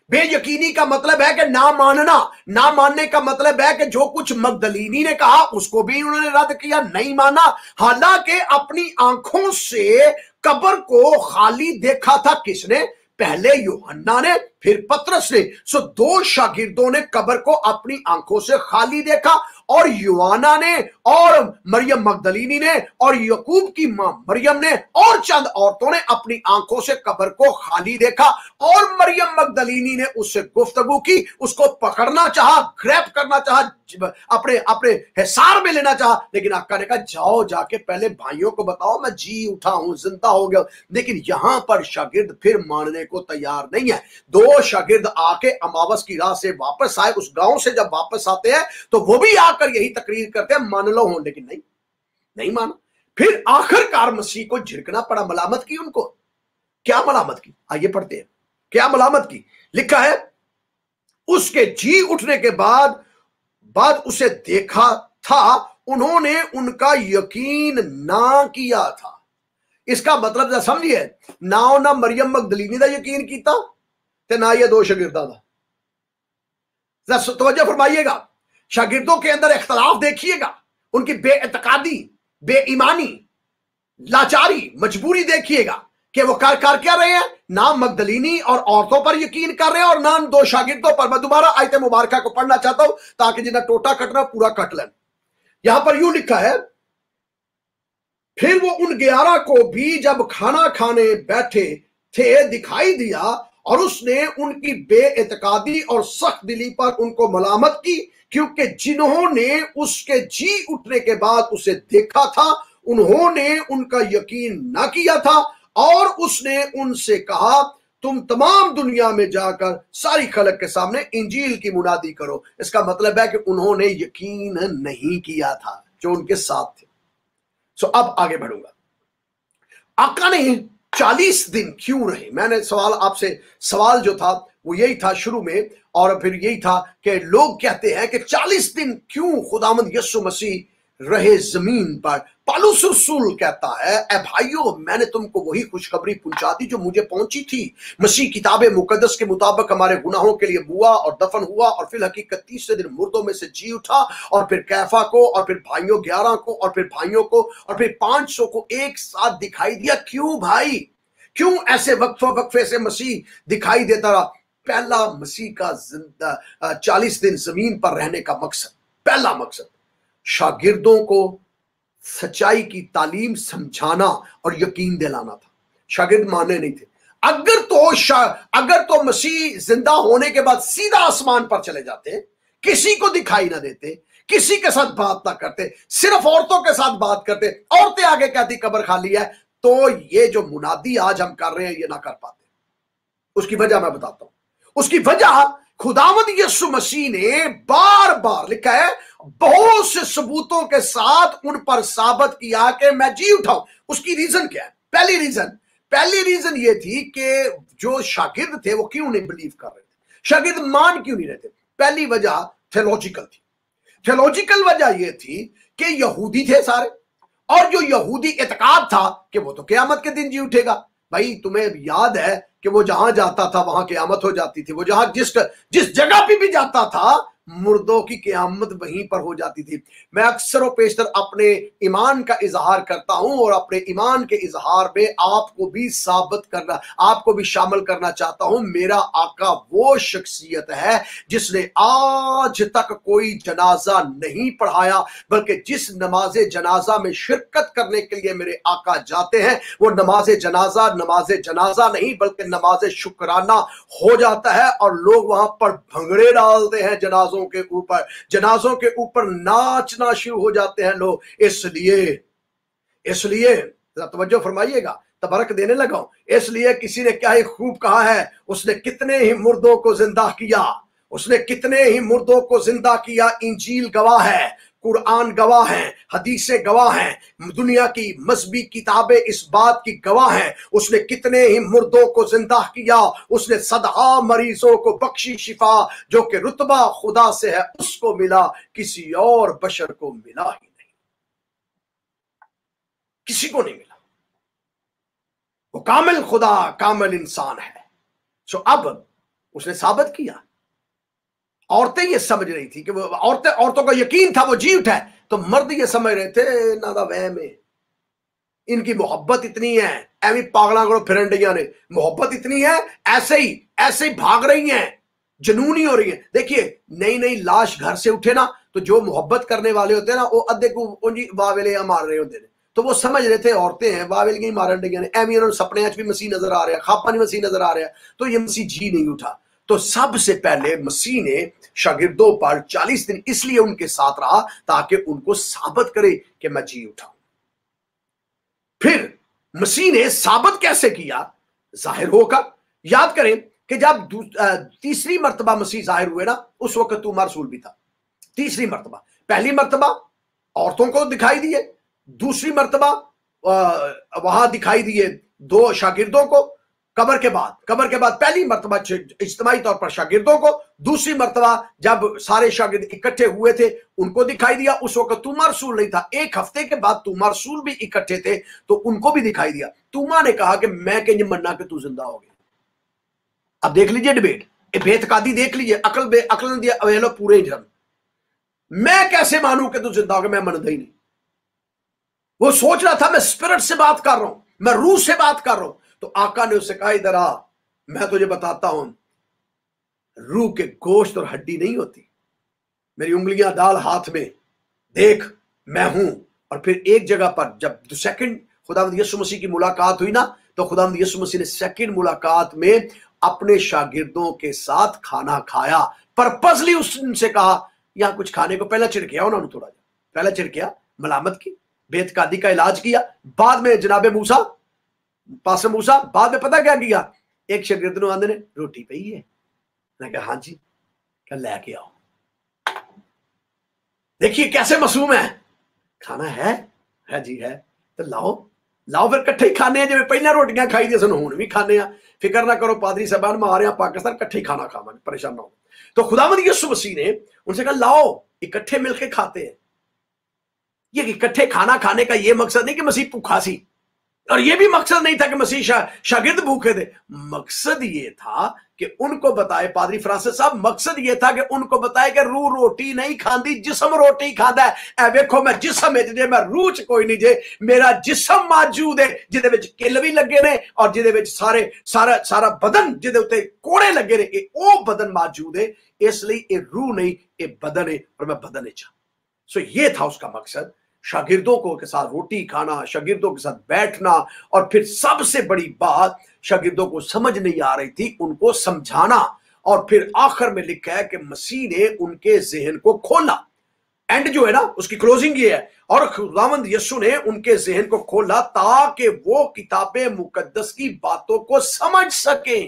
बेयकीनी का मतलब है कि ना मानना। ना मानने का मतलब है कि जो कुछ मगदलीनी ने कहा उसको भी उन्होंने रद्द किया, नहीं माना। हालांकि अपनी आंखों से कब्र को खाली देखा था किसने? पहले यूहन्ना ने, फिर पतरस ने। सो 2 शागिर्दों ने कब्र को अपनी आंखों से खाली देखा, और यूहन्ना ने और मरियम मगदलीनी ने और यकूब की मां मरियम ने और चंद औरतों ने अपनी आंखों से कब्र को खाली देखा, और मरियम मगदलीनी ने उससे गुफ्तगू की, उसको पकड़ना चाहा, ग्रैब करना चाहा, अपने हिसार में लेना चाहा, लेकिन आका ने कहा जाओ जाके पहले भाइयों को बताओ मैं जी उठा हूं, जिंदा हो गया। लेकिन यहां पर शागिर्द फिर मानने को तैयार नहीं है। 2 शागिर्द आके अमावस की रात से वापस आए, उस गांव से जब वापस आते हैं तो वो भी आकर यही तकरीर करते हैं मान लो हो, लेकिन नहीं माना। फिर आखिरकार मसीह को झिड़कना पड़ा, मलामत की उनको। क्या मलामत की? आइए पढ़ते हैं क्या मलामत की। लिखा है उसके जी उठने के बाद उसे देखा था, उन्होंने उनका यकीन ना किया था। इसका मतलब समझिए, ना मरियम मगदलीनी का यकीन किया ते ना ये 2 शागिर्दां दा। तवज्जो फरमाइएगा, शागिर्दों के अंदर इख्तलाफ देखिएगा, उनकी बेइत्कादी, बेईमानी, लाचारी, मजबूरी देखिएगा कि वो कर क्या रहे हैं। ना मगदलीनी और औरतों पर यकीन कर रहे हैं और ना 2 शागिर्दों पर। मैं दोबारा आयत मुबारका को पढ़ना चाहता हूं ताकि जिन्हें टोटा कटना पूरा कट लें। यहां पर यूं लिखा है, फिर वो उन 11 को भी जब खाना खाने बैठे थे दिखाई दिया, और उसने उनकी बेइत्कादी और सख्त दिली पर उनको मलामत की, क्योंकि जिन्होंने उसके जी उठने के बाद उसे देखा था उन्होंने उनका यकीन ना किया था। और उसने उनसे कहा तुम तमाम दुनिया में जाकर सारी खलक के सामने इंजील की मुनादी करो। इसका मतलब है कि उन्होंने यकीन नहीं किया था जो उनके साथ थे। सो अब आगे बढ़ूंगा। आका ने 40 दिन क्यों रहे? मैंने सवाल जो था वो यही था शुरू में, और फिर यही था कि लोग कहते हैं कि 40 दिन क्यों खुदावंद यीशु मसीह रहे जमीन पर। पौलुस रसूल कहता है, ए भाइयों, मैंने तुमको वही खुशखबरी पहुंचा दी जो मुझे पहुंची थी। मसीह किताब मुकद्दस के मुताबिक हमारे गुनाहों के लिए मुआ और दफन हुआ, और फिर हकीकत 30 दिन मुर्दों में से जी उठा, और फिर कैफा को, और फिर भाइयों 11 को, और फिर भाइयों को, और फिर 500 को एक साथ दिखाई दिया। क्यों भाई? क्यों ऐसे वक्फे से मसीह दिखाई देता रहा? पहला मसीह का 40 दिन जमीन पर रहने का मकसद, पहला मकसद शागिर्दों को सच्चाई की तालीम समझाना और यकीन दिलाना था। शागिर्द माने नहीं थे। अगर तो मसीह जिंदा होने के बाद सीधा आसमान पर चले जाते, किसी को दिखाई ना देते, किसी के साथ बात ना करते, सिर्फ औरतों के साथ बात करते, औरतें आगे कहती कब्र खाली है, तो ये जो मुनादी आज हम कर रहे हैं ये ना कर पाते। उसकी वजह मैं बताता हूं। उसकी वजह खुदावंद यीशु मसीह ने बार बार लिखा है, बहुत से सबूतों के साथ उन पर साबित किया कि मैं जी उठा हूं। उसकी रीजन क्या है? पहली रीजन ये थी कि जो शागिर्द थे वो क्यों नहीं बिलीव कर रहे थे, शागिर्द मान क्यों नहीं रहे थे। पहली वजह थियोलॉजिकल थी। थियोलॉजिकल वजह ये थी कि यहूदी थे सारे, और जो यहूदी इत्काद था कि वो तो क़यामत के दिन जी उठेगा। भाई तुम्हें याद है कि वो जहां जाता था वहां क़यामत हो जाती थी। वो जहां जिस जगह पे भी जाता था मुर्दों की क़यामत वहीं पर हो जाती थी। मैं अक्सर व पेशतर अपने ईमान का इजहार करता हूं, और अपने ईमान के इजहार में आपको भी साबित करना, आपको भी शामिल करना चाहता हूं। मेरा आका वो शख्सियत है जिसने आज तक कोई जनाजा नहीं पढ़ाया, बल्कि जिस नमाज जनाजा में शिरकत करने के लिए मेरे आका जाते हैं वो नमाज जनाजा नहीं बल्कि नमाज शुक्राना हो जाता है। और लोग वहां पर भंगड़े डालते हैं जनाजों के ऊपर नाचना शुरू हो जाते हैं लोग। इसलिए तवज्जो फरमाइएगा, तबरक देने लगा हूं। इसलिए किसी ने क्या ही खूब कहा है, उसने कितने ही मुर्दों को जिंदा किया। इंजील गवाह है, कुरान गवाह है, हदीसें गवाह हैं, दुनिया की मजहबी किताबें इस बात की गवाह हैं। उसने कितने ही मुर्दों को जिंदा किया। उसने सदा मरीजों को बख्शी शिफा, जो कि रुतबा खुदा से है उसको मिला, किसी और बशर को मिला ही नहीं, किसी को नहीं मिला। वो कामिल खुदा, कामिल इंसान है। सो अब उसने साबित किया। औरतें ये समझ रही थी कि वो औरतों का यकीन था वो जी उठा है, तो मर्द ये समझ रहे थे ना दा वहम है, इनकी मोहब्बत इतनी है, एवं पागला करो फिरंडिया ने मोहब्बत इतनी है, ऐसे ही भाग रही हैं, जनूनी हो रही है। देखिए नई लाश घर से उठे ना, तो जो मोहब्बत करने वाले होते हैं ना वो अद्धे को वावेले मार रहे होते हैं। तो वो समझ रहे थे औरतें हैं वावेल मारन डिया ने, एवं उन्होंने सपने भी मसीह नजर आ रहा है, खापा नहीं मसीह नजर आ रहा है, तो ये मसीह जी नहीं उठा। तो सबसे पहले मसीह ने शागिर्दों पर 40 दिन इसलिए उनके साथ रहा ताकि उनको साबित करे कि मैं जी उठा। फिर मसीह ने साबित कैसे किया? जाहिर होकर। याद करें कि जब तीसरी मर्तबा मसीह जाहिर हुए ना, उस वक्त उमर रसूल भी था। तीसरी मर्तबा, पहली मर्तबा औरतों को दिखाई दिए, दूसरी मर्तबा वहां दिखाई दिए 2 शागिर्दों को। कब्र के बाद पहली मर्तबा इज्तिमाई तौर पर शागिर्दों को, दूसरी मर्तबा जब सारे शागिर्द इकट्ठे हुए थे उनको दिखाई दिया। उस वक्त तूमा रसूल नहीं था, 1 हफ्ते के बाद तूमा रसूल भी इकट्ठे थे तो उनको भी दिखाई दिया। तूमा ने कहा कि मैं कहीं मन्ना कि तू जिंदा हो गया। अब देख लीजिए डिबेट, बेतकादी देख लीजिए, अकल दिया अवेलो पूरे जन, मैं कैसे मानूं कि तू जिंदा हो गया? मैं मनता ही नहीं। वो सोच रहा था मैं स्पिरिट से बात कर रहा हूं, मैं रूह से बात कर रहा हूं। तो आका ने उससे कहा, इधर आ, मैं तुझे बताता हूं, रूह के गोश्त और हड्डी नहीं होती, मेरी उंगलियां डाल हाथ में, देख मैं हूं। और फिर एक जगह पर जब सेकंड खुदावंद यीशु मसीह की मुलाकात हुई ना, तो खुदावंद यीशु मसीह ने सेकंड मुलाकात में अपने शागिर्दों के साथ खाना खाया। पर्पसली उनसे कहा यहां कुछ खाने को, पहला छिड़किया उन्होंने, थोड़ा पहला छिड़किया, मलामत की, बेतकादी का इलाज किया। बाद में जनाबे मूसा, पास मूसा बाद में पता क्या किया? एक शागिर्द नूं आंदे ने रोटी पई है, मैं कहा हाँ जी, कहा लैके आओ। देखिए कैसे मासूम है, खाना है जी है, तो लाओ लाओ फिर कट्ठे ही खाने हैं, जिवें पहला रोटियां खाई दी सन हुण भी खाने आ। फिक्र ना करो पादरी साहबान, मैं आ रहा पाकिस्तान, कट्ठे ही खाना खावांगे, परेशान ना हो। तो खुदावंद यीशु मसीह ने उनसे कहा लाओ इकट्ठे मिलके खाते हैं। ये इकट्ठे खाना खाने का ये मकसद नहीं कि मसीह भूखा सी, और ये भी मकसद नहीं था कि मसीह शागिर्द भूखे थे। मकसद ये था कि उनको बताए, पादरी फ्रांसिस साहब, मकसद ये था कि उनको बताए कि रूह रोटी नहीं खांदी, जिस्म रोटी खांदा है। ए वेखो मैं जिस्म है जे, मैं रूह च कोई नहीं जे, मेरा जिस्म मौजूद है जिहदे विच किल भी लगे ने और जिहदे विच सारा बदन जिहदे उत्ते कोड़े लगे ने, ये ओ बदन मौजूद है। इसलिए ये रूह नहीं, ये बदन है और मैं बदन च। सो ये था उसका मकसद, शागिर्दों को के साथ रोटी खाना, शागिर्दों के साथ बैठना, और फिर सबसे बड़ी बात शागिर्दों को समझ नहीं आ रही थी, उनको समझाना। और फिर आखिर में लिखा है कि मसीह ने उनके ज़हन को खोला। एंड जो है ना उसकी क्लोजिंग ये है, और खुदावंद यीशु ने उनके ज़हन को खोला ताकि वो किताबे मुकद्दस की बातों को समझ सके।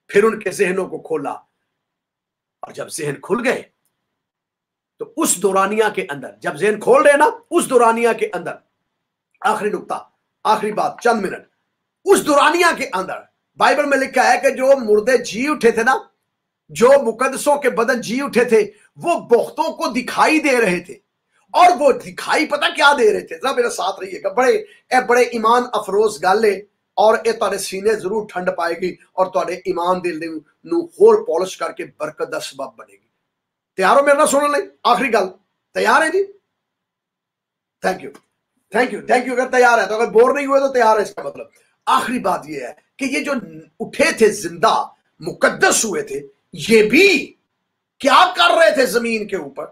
फिर उनके ज़हनों को खोला, और जब ज़हन खुल गए तो उस दौरानिया के अंदर, जब ज़हन खोल रहे ना, उस दौरानिया के अंदर, आखिरी नुक्ता, आखिरी बात, चंद मिनट, उस दौरानिया के अंदर बाइबल में लिखा है कि जो मुर्दे जी उठे थे ना, जो मुकद्दसों के बदन जी उठे थे, वो बहुतों को दिखाई दे रहे थे। और वो दिखाई पता क्या दे रहे थे, जरा मेरे साथ रहिएगा, बड़े ईमान अफरोज गल है, और ये तुहाडे सीने जरूर ठंड पाएगी और तुहाडे ईमान दिल नूं होर पॉलिश करके बरकत दा सबब बनेगी। तैयार हो मेरे नाल सुनने लई? आखिरी गल, तैयार है जी? Thank you thank you thank you. अगर तैयार है तो, अगर बोर नहीं हुए तो तैयार है, इसका मतलब। आखिरी बात यह है कि ये जो उठे थे जिंदा मुकद्दस हुए थे, ये भी क्या कर रहे थे जमीन के ऊपर?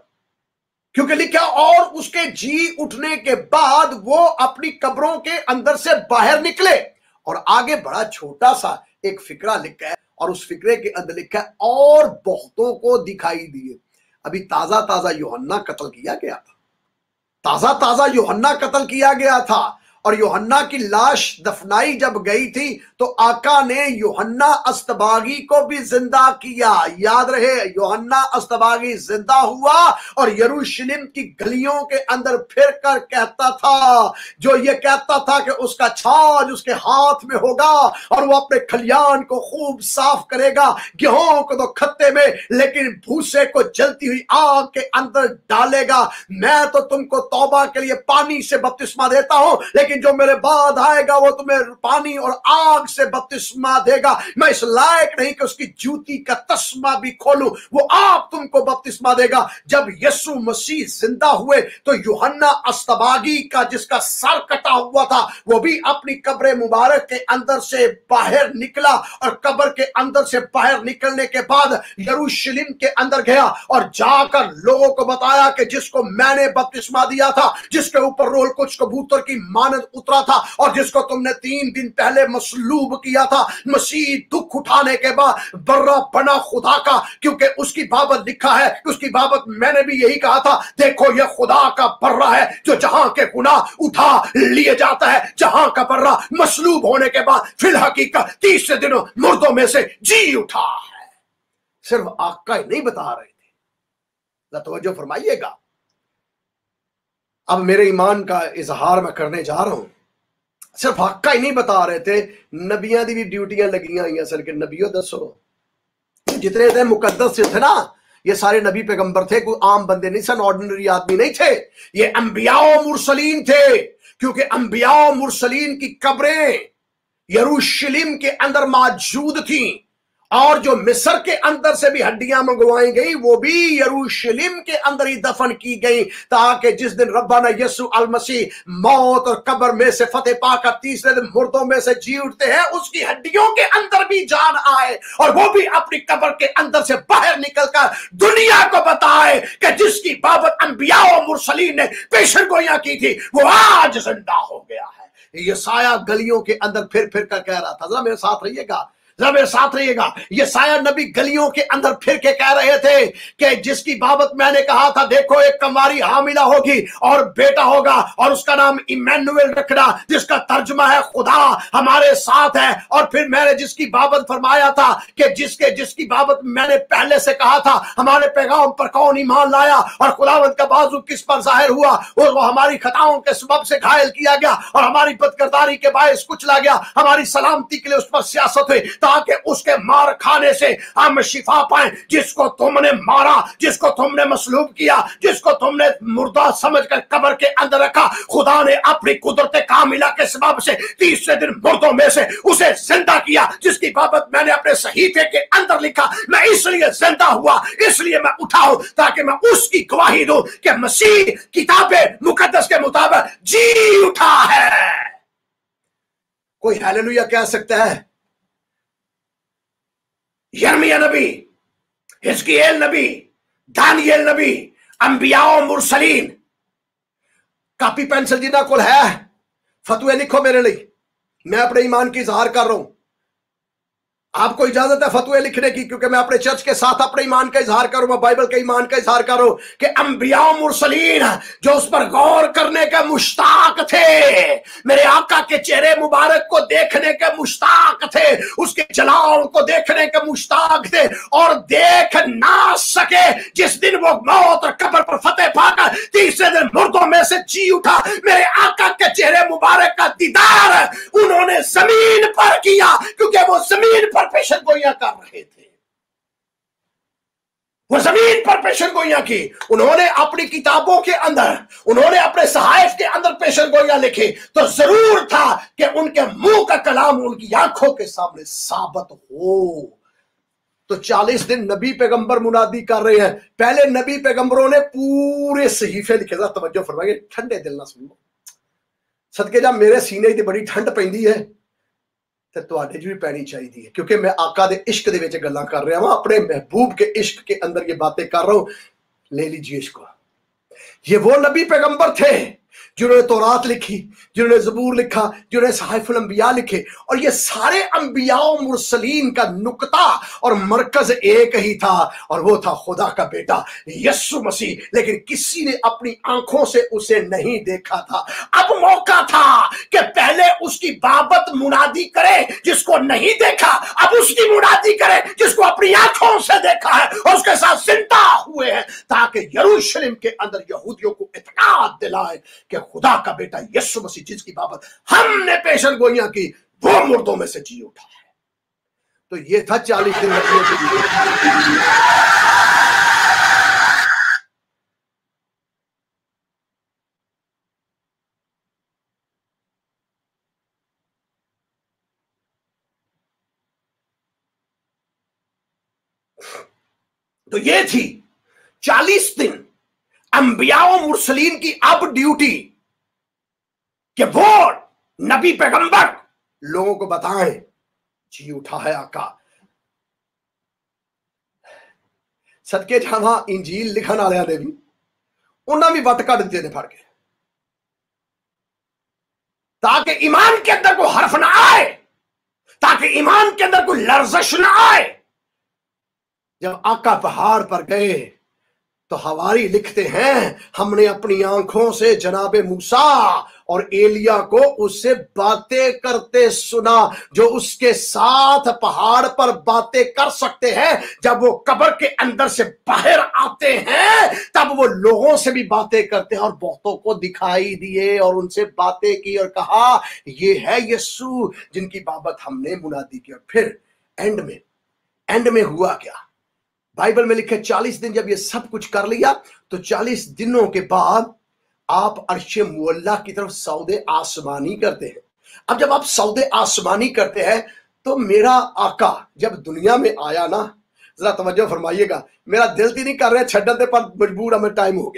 क्योंकि लिखा, और उसके जी उठने के बाद वो अपनी कब्रों के अंदर से बाहर निकले। और आगे बड़ा छोटा सा एक फिक्रा लिखा है, और उस फिक्रे के अंदर लिखा है और बहुतों को दिखाई दिए। अभी ताजा ताजा यूहन्ना कत्ल किया गया था, ताजा ताजा यूहन्ना कत्ल किया गया था, और यूहन्ना की लाश दफनाई जब गई थी तो आका ने यूहन्ना अस्तबागी को भी जिंदा किया। याद रहे, यूहन्ना अस्तबागी जिंदा हुआ और यरूशलेम की गलियों के अंदर फिर कर कहता था, जो ये कहता था कि उसका छाज उसके हाथ में होगा और वो अपने खलियान को खूब साफ करेगा, गेहूं को तो खत्ते में, लेकिन भूसे को जलती हुई आग के अंदर डालेगा। मैं तो तुमको तौबा के लिए पानी से बपतिस्मा देता हूं, लेकिन जो मेरे बाद आएगा वो तुम्हें पानी और आग से बपतिस्मा देगा। मैं इस लायक नहीं कि उसकी जूती का तस्मा भी खोलूं, वो आप तुमको बपतिस्मा देगा। जब यीशु मसीह जिंदा हुए तो यूहन्ना अस्तबागी का, जिसका सर कटा हुआ था, वो भी अपनी कब्र मुबारक के अंदर से बाहर निकला, और कब्र के अंदर से बाहर निकलने के बाद यरूशलेम के अंदर गया और जाकर लोगों को बताया कि जिसको मैंने बपतिस्मा दिया था, जिसके ऊपर रोल कुछ कबूतर की मानद उतरा था, और जिसको तुमने 3 दिन पहले मसलूब किया था, मसीह दुख उठाने के बाद बर्रा बना खुदा का, क्योंकि उसकी बाबत लिखा है, उसकी बाबत मैंने भी यही कहा था, देखो ये खुदा का बर्रा है जो जहां के गुनाह उठा लिए जाता है, जहां का बर्रा मसलूब होने के बाद फिल हकीकत 30 दिनों मुर्दों में से जी उठा है। सिर्फ आका ही नहीं बता रहे थे, तवज्जो फरमाइएगा। अब मेरे ईमान का इजहार मैं करने जा रहा हूं। सिर्फ हक्का ही नहीं बता रहे थे, नबियां दी भी ड्यूटियां लगियां हुई सर के नबियों दसो, जितने थे मुकद्दस थे ना, ये सारे नबी पैगंबर थे, कोई आम बंदे नहीं सन, ऑर्डिनरी आदमी नहीं थे, ये अंबिया मुरसलीन थे। क्योंकि अंबिया मुरसलीन की कब्रें यरूशलेम के अंदर मौजूद थी, और जो मिस्र के अंदर से भी हड्डियां मंगवाई गई वो भी यरूशलेम के अंदर ही दफन की गई, ताकि जिस दिन रब्बाना यीशु अल मसीह मौत और कब्र में से फतेह पाकर तीसरे दिन मुर्दों में से जी उठते हैं, उसकी हड्डियों के अंदर भी जान आए, और वो भी अपनी कब्र के अंदर से बाहर निकलकर दुनिया को बताए कि जिसकी बाबत अंबिया और मुरसलीन ने पेशन गोइयां की थी वो आज जिंदा हो गया है। यसाया गलियों के अंदर फिर कर कह रहा था, जरा मेरे साथ रहिएगा, ذرا میرے ساتھ رہیے گا. یسایہ نبی گلیوں کے اندر پھر کے کہہ رہے تھے کہ جس کی بابت میں نے کہا تھا دیکھو ایک کنواری حاملہ ہوگی اور بیٹا ہوگا اور اس کا نام ایمینویل رکھنا, جس کا ترجمہ ہے خدا ہمارے ساتھ ہے. اور پھر میں نے جس کی بابت فرمایا تھا کہ جس کی بابت میں نے پہلے سے کہا تھا ہمارے پیغام پر کون ایمان لایا اور خداوند کا بازو کس پر ظاہر ہوا, وہ ہماری خطاؤں کے سبب سے گھائل کیا گیا اور ہماری بدکرداری کے باعث کچلا گیا, ہماری سلامتی کے لیے اس پر سیاست ہوئی تاکہ اس کے مار کھانے سے ہم شفا پائیں. جس کو تم نے مارا, جس کو تم نے مصلوب کیا, جس کو تم نے مردہ سمجھ کر قبر کے اندر رکھا, خدا نے اپنی قدرت کاملہ کے سبب سے تیسرے دن مردوں میں سے اسے زندہ کیا, جس کی بابت میں نے اپنے صحیفے کے اندر لکھا میں اس لیے زندہ ہوا, اس لیے میں اٹھا ہوں تاکہ میں اس کی گواہی دوں کہ مسیح کتاب مقدس کے مطابق جی اٹھا ہے. کوئی ہیلیلویا کہہ سکتا ہے؟ یرمیہ نبی, حزقیل نبی, دانیل نبی, انبیاء و مرسلین. کاپی پینسل جنہ کول ہے فتوے لکھو میرے لیے, میں اپنے ایمان کی اظہار کر رہا ہوں. آپ کو اجازت ہے فتوے لکھنے کی, کیونکہ میں اپنے چرچ کے ساتھ اپنے ایمان کا اظہار کروں, میں بائبل کے ایمان کا اظہار کر رہا ہوں کہ انبیاء و مرسلین جو اس پر غور کرنے کے مشتاق تھے, میرے آقا کے چہرے مبارک کو دیکھنے کے مشتاق تھے, اس کے جلال کو دیکھنے کے مشتاق تھے, اور دیکھ نہ سکے جس دن وہ موت اور قبر پر فتح پا کر تیسرے دن مردوں میں سے جی اٹھا. میرے آقا کے چہرے مبارک کا دیدار انہوں نے زمین پر کیا, کیونکہ وہ زمین پر پیشن گوئیاں کر رہے تھے, وہ زمین پر پیشن گوئیاں کی. انہوں نے اپنی کتابوں کے اندر, انہوں نے اپنے صحائف کے اندر پیشن گوئیاں لکھی, تو ضرور تھا کہ ان کے منہ کا کلام ان کی آنکھوں کے سامنے ثابت ہو. تو 40 دن نبی پیغمبر منادی کر رہے ہیں. پہلے نبی پیغمبروں نے پورے صحیفے لکھے, ذرا توجہ فرمائیے, ٹھنڈے دل نہ سنو. صدقے جب میرے سینے تے بڑی ٹھنڈ پیندی ہے تے تواڈے جو بھی پینی چاہیے, کیونکہ میں آقا دے عشق دے وچ گلاں کر رہا ہوں, اپنے محبوب کے عشق کے اندر یہ باتیں کر رہا ہوں. لے لیجیے اس کو. یہ وہ نبی پیغمبر تھے جنہوں نے تورات لکھی, جنہوں نے زبور لکھا, جنہوں نے صحائف الانبیاء لکھے, اور یہ سارے انبیاء و مرسلین کا نقطہ اور مرکز ایک ہی تھا, اور وہ تھا خدا کا بیٹا یسوع مسیح. لیکن کسی نے اپنی آنکھوں سے اسے نہیں دیکھا تھا. اب موقع تھا کہ پہلے اس کی بابت منادی کرے جس کو نہیں دیکھا, اب اس کی منادی کرے جس کو اپنی آنکھوں سے دیکھا ہے اور اس کے ساتھ زندہ ہوئے ہیں, تاکہ یروشلم کے اندر یہودیوں کو اعتقاد دلائے کہ خدا کا بیٹا یسوع مسیح جس کی بابت ہم نے پیشن گوئیاں کی وہ مردوں میں سے جی اٹھا ہے. تو یہ تھا 40 دن نبیوں کے لیے. تو یہ تھی 40 دن انبیاء و مرسلین کی اب ڈیوٹی کہ وہ نبی پیغمبر لوگوں کو بتائیں جی اٹھا ہے آقا. صدقے جہاں انجیل لکھن والے نے بھی انہاں بھی وٹ کٹ دیتے نے پھڑ کے, تاکہ ایمان کے اندر کوئی حرف نہ آئے, تاکہ ایمان کے اندر کوئی لرزش نہ آئے. جب آقا پہاڑ پر گئے تو حواری لکھتے ہیں ہم نے اپنی آنکھوں سے جناب موسیٰ اور ایلیا کو اس سے باتیں کرتے سنا, جو اس کے ساتھ پہاڑ پر باتیں کر سکتے ہیں. جب وہ قبر کے اندر سے باہر آتے ہیں تب وہ لوگوں سے بھی باتیں کرتے ہیں, اور بہتوں کو دکھائی دیے اور ان سے باتیں کی اور کہا یہ ہے یسوع جن کی بابت ہم نے منادی کی. اور پھر اینڈ میں ہوا کیا؟ بائبل میں لکھے 40 دن جب یہ سب کچھ کر لیا تو 40 دنوں کے بعد آپ عرش معلیٰ کی طرف سعود آسمانی کرتے ہیں. اب جب آپ سعود آسمانی کرتے ہیں تو میرا آقا جب دنیا میں آیا نا, ذرا توجہ فرمائیے گا, میرا دل تھی نہیں کر رہا چھڈن دے پر مجبور ہمیں ٹائم ہو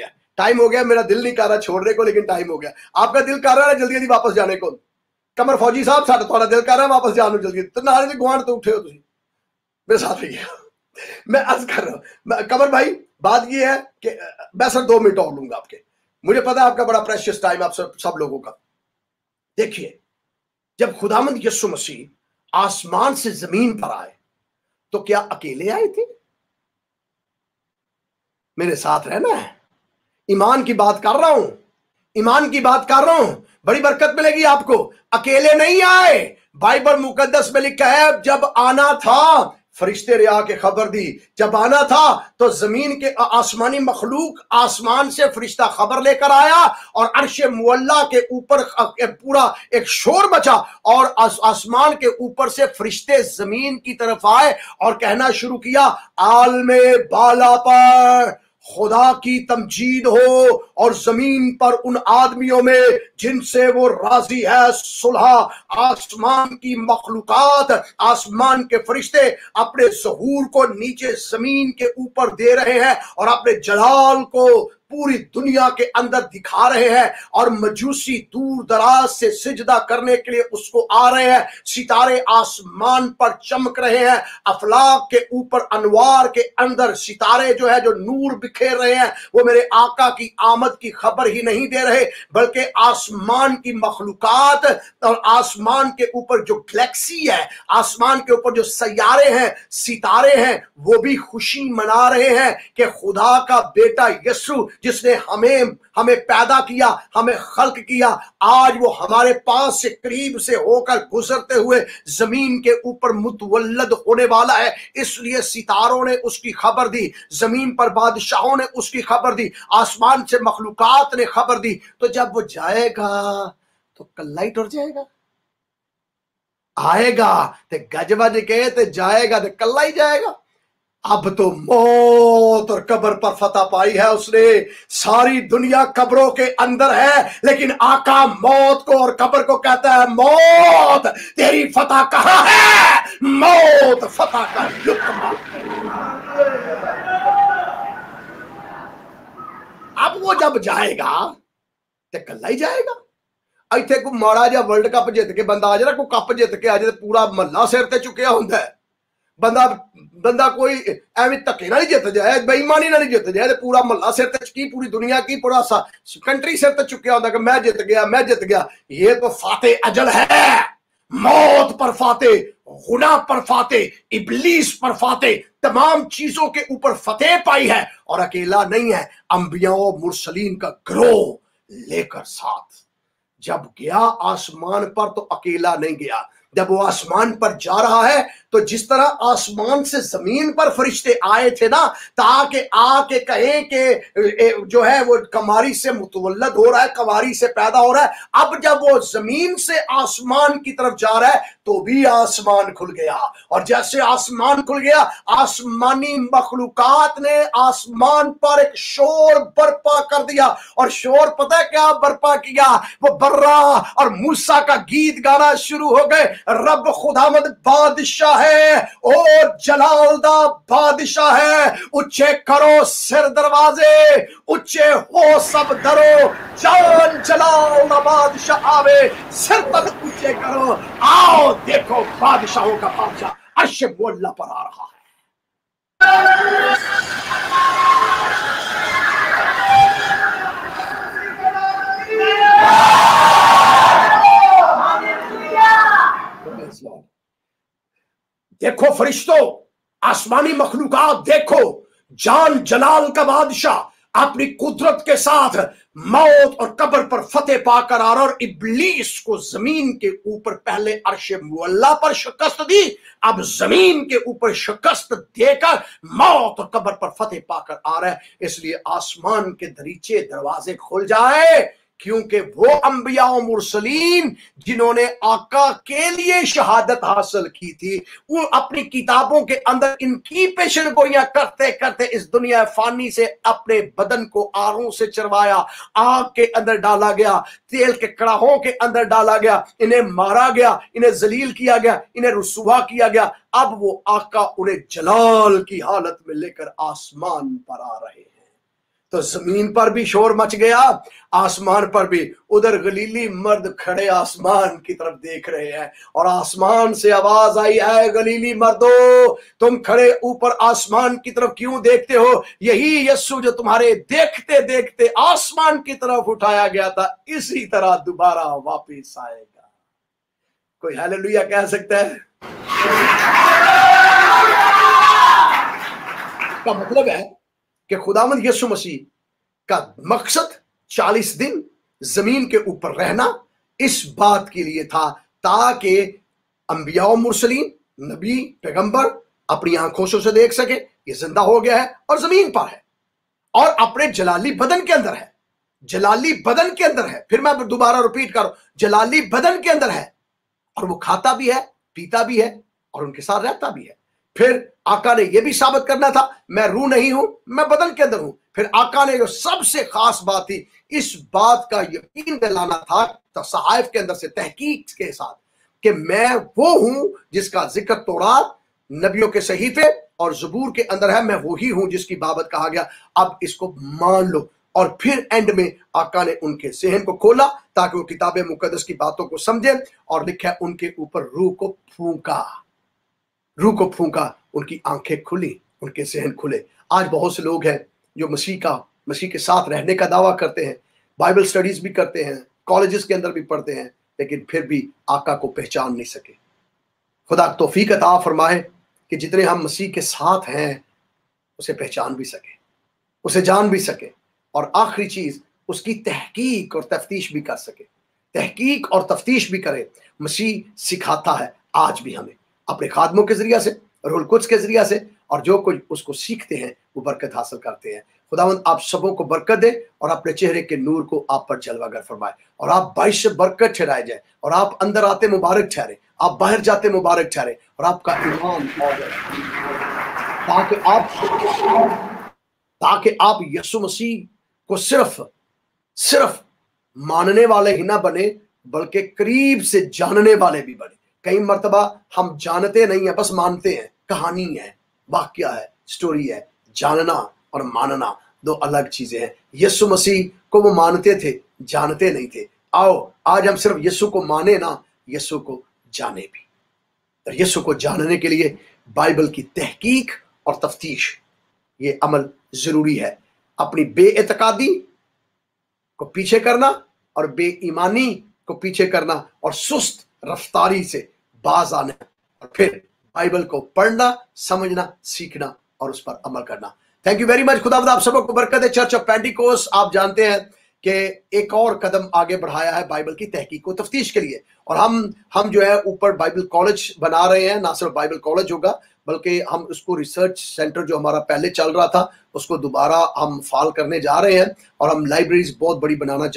گیا, میرا دل نہیں کر رہا چھوڑنے کو, لیکن ٹائم ہو گیا. آپ کا دل کر رہا ہے جلدی جلدی واپس جانے کو. کمر فوجی صاحب ساڈا تھوڑا دل کر رہا ہے واپس جانے جلدی, تو نال دی گوانڈ تو اٹھے ہو تسی میرے ساتھ رہیے. میں عرض کر رہا ہوں قمر بھائی, بات یہ ہے کہ میں سر 2 منٹ اور لوں گا آپ کے, مجھے پتا ہے آپ کا بڑا پریشیس ٹائم آپ سب لوگوں کا. دیکھیے جب خداوند یسوع مسیح आसमान से जमीन पर आए तो क्या अकेले आए थे? मेरे साथ रहना है, ईमान की बात कर रहा हूं, ईमान की बात कर रहा हूं, बड़ी बरकत मिलेगी आपको। अकेले नहीं आए, बाइबल मुकद्दस में लिखा है जब आना था फरिश्ते ने आके खबर दी, जब आना था तो जमीन के आसमानी मखलूक आसमान से फरिश्ता खबर लेकर आया और अर्श मुअल्ला के ऊपर पूरा एक शोर बचा और आसमान के ऊपर से फरिश्ते जमीन की तरफ आए और कहना शुरू किया, आलमे बाला पर खुदा की तमजीद हो और जमीन पर उन आदमियों में जिनसे वो राजी है सुलह। आसमान की मखलूकात, आसमान के फरिश्ते अपने ज़हूर को नीचे जमीन के ऊपर दे रहे हैं और अपने जलाल को पूरी दुनिया के अंदर दिखा रहे हैं और मजूसी दूर दराज से सिजदा करने के लिए उसको आ रहे हैं। सितारे आसमान पर चमक रहे हैं, अफलाक के ऊपर अनवार के अंदर सितारे जो है जो नूर बिखेर रहे हैं, वो मेरे आका की आमद की खबर ही नहीं दे रहे बल्कि आसमान की मखलूकात और आसमान के ऊपर जो गैलेक्सी है, आसमान के ऊपर जो सैयारे हैं, सितारे हैं, वो भी खुशी मना रहे हैं कि खुदा का बेटा यीशु जिसने हमें पैदा किया, हमें खल्क किया, आज वो हमारे पास से करीब से होकर गुजरते हुए जमीन के ऊपर मुतवल्लद होने वाला है। इसलिए सितारों ने उसकी खबर दी, जमीन पर बादशाहों ने उसकी खबर दी, आसमान से मखलूकात ने खबर दी। तो जब वो जाएगा तो कल्ला ही टुर जाएगा, आएगा तो गजबज के ते जाएगा तो कल्ला ही जाएगा। अब तो मौत और कब्र पर फतह पाई है उसने। सारी दुनिया कब्रों के अंदर है लेकिन आका मौत को और कब्र को कहता है, मौत तेरी फतह कहां है? मौत फतह का युक्म। अब वो जब जाएगा तो कल्ला ही जाएगा। इत्थे कोई माड़ा जा वर्ल्ड कप जित के बंदा आ जाए, कोई कप जित के आ जाए, पूरा महला सिर ते चुकिया होंदा है। बंदा कोई एवं धक्के ना जित जाए, बेईमानी ना जित जाए, तो पूरा महला सिर ते चुकी, पूरी दुनिया की पूरा कंट्री सिर ते चुकिया होता कि मैं जित गया, मैं जित गया। ये तो फाते अजल है, मौत पर फाते, गुनाह पर फाते, इब्लीस पर फाते, तमाम चीजों के ऊपर फतेह पाई है। और अकेला नहीं है, अंबिया और मुरसलीन का ग्रोह लेकर साथ जब गया आसमान पर तो अकेला नहीं गया। जब वो आसमान पर जा रहा है तो जिस तरह आसमान से जमीन पर फरिश्ते आए थे ना, ताकि आके कहें कि जो है वो कमारी से मुतवल्लद हो रहा है, कवारी से पैदा हो रहा है। अब जब वो जमीन से आसमान की तरफ जा रहा है तो भी आसमान खुल गया, और जैसे आसमान खुल गया आसमानी मखलूकात ने आसमान पर एक शोर बर्पा कर दिया। और शोर पता है क्या बर्पा किया? वो बर्रा और मूसा का गीत गाना शुरू हो गए। रब खुदावंद बादशाह है और जलालदा बादशाह है, ऊंचे करो सिर दरवाजे, ऊंचे हो सब दरो, जान जलालदा बादशाह आवे, सिर तक ऊंचे करो, आओ देखो बादशाहों का बादशाह अर्श मुअल्ला पर आ रहा है। देखो फरिश्तों, आसमानी मखलूकात देखो, जान जलाल का बादशाह अपनी कुदरत के साथ मौत और कब्र पर फतेह पाकर आ रहा, और इब्लीस को जमीन के ऊपर पहले अर्श मुअल्ला पर शिकस्त दी, अब जमीन के ऊपर शिकस्त देकर मौत और कब्र पर फतेह पाकर आ रहा है। इसलिए आसमान के दरीचे दरवाजे खुल जाए, क्योंकि वो अंबिया और मुरसलीन जिन्होंने आका के लिए शहादत हासिल की थी, वो अपनी किताबों के अंदर इनकी पेशन गोइयां करते करते इस दुनिया फानी से अपने बदन को आरों से चरवाया, आग के अंदर डाला गया, तेल के कड़ाहों के अंदर डाला गया, इन्हें मारा गया, इन्हें जलील किया गया, इन्हें रुसवा किया गया। अब वो आका उन्हें जलाल की हालत में लेकर आसमान पर आ रहे हैं। तो जमीन पर भी शोर मच गया, आसमान पर भी। उधर गलीली मर्द खड़े आसमान की तरफ देख रहे हैं, और आसमान से आवाज आई है, गलीली मर्दो तुम खड़े ऊपर आसमान की तरफ क्यों देखते हो? यही यीशु जो तुम्हारे देखते देखते आसमान की तरफ उठाया गया था, इसी तरह दोबारा वापस आएगा। कोई हालेलुया कह सकता है? का मतलब है कि खुदावंद यीशु मसीह का मकसद 40 दिन जमीन के ऊपर रहना इस बात के लिए था ताकि अंबिया और मुरसलीन, नबी, पैगंबर अपनी आंखों से देख सके ये जिंदा हो गया है और जमीन पर है और अपने जलाली बदन के अंदर है। जलाली बदन के अंदर है। फिर मैं दोबारा रिपीट कर रहा हूं, जलाली बदन के अंदर है और वो खाता भी है, पीता भी है और उनके साथ रहता भी है। फिर आका ने यह भी साबित करना था, मैं रूह नहीं हूं, मैं बदन के अंदर हूं। फिर आका ने जो सबसे खास बात थी, इस बात का यकीन दिलाना था तसहाइफ के अंदर से तहकीक के साथ कि मैं वो हूं जिसका जिक्र तौरात, नबियों के सहीफे और ज़बूर के अंदर है। मैं वही हूं जिसकी बाबत कहा गया, अब इसको मान लो। और फिर एंड में आका ने उनके ज़हन को खोला ताकि वो किताब मुकद्दस की बातों को समझे और लिखा उनके ऊपर रूह को फूंका, रूह को फूंका, उनकी आंखें खुली, उनके ज़हन खुले। आज बहुत से लोग हैं जो मसीह के साथ रहने का दावा करते हैं, बाइबल स्टडीज भी करते हैं, कॉलेजेस के अंदर भी पढ़ते हैं, लेकिन फिर भी आका को पहचान नहीं सके। खुदा तौफीक अता फरमाए कि जितने हम मसीह के साथ हैं उसे पहचान भी सके, उसे जान भी सके और आखिरी चीज उसकी तहकीक और तफ्तीश भी कर सके। तहकीक और तफ्तीश भी करे। मसीह सिखाता है आज भी हमें अपने खादमों के जरिया से, रूहुल कुद्स के जरिया से, और जो कुछ उसको सीखते हैं वो बरकत हासिल करते हैं। खुदावंद आप सबों को बरकत दे और अपने चेहरे के नूर को आप पर जलवागर फरमाए और आप बाइश से बरकत ठहराए जाए और आप अंदर आते मुबारक ठहरे, आप बाहर जाते मुबारक ठहरे और आपका ईमान ताकि आप यीशु मसीह को सिर्फ मानने वाले ही ना बने बल्कि करीब से जानने वाले भी बने। कई मर्तबा हम जानते नहीं है, बस मानते हैं। कहानी है, वाक्या है, स्टोरी है। जानना और मानना दो अलग चीजें हैं। यीशु मसीह को वो मानते थे, जानते नहीं थे। आओ आज हम सिर्फ यीशु को माने ना, यीशु को जाने भी। और यीशु को जानने के लिए बाइबल की तहकीक और तफ्तीश ये अमल जरूरी है। अपनी बेइतकादी को पीछे करना और बेईमानी को पीछे करना और सुस्त रफ्तारी से बाज आना और फिर बाइबल को पढ़ना, समझना, सीखना और उस पर अमल करना। Thank you very much. खुदावंद आप सबको बरकत है। चर्च ऑफ पेंटिकोस्ट आप जानते हैं कि एक और कदम आगे बढ़ाया है बाइबल की तहकीक को तफ्तीश के लिए, और हम जो है ऊपर बाइबल कॉलेज बना रहे हैं। ना सिर्फ बाइबल कॉलेज होगा बल्कि हम उसको रिसर्च सेंटर जो हमारा पहले चल रहा था उसको दोबारा हम फाल करने जा रहे हैं और हम लाइब्रेरीज बहुत बड़ी बनाने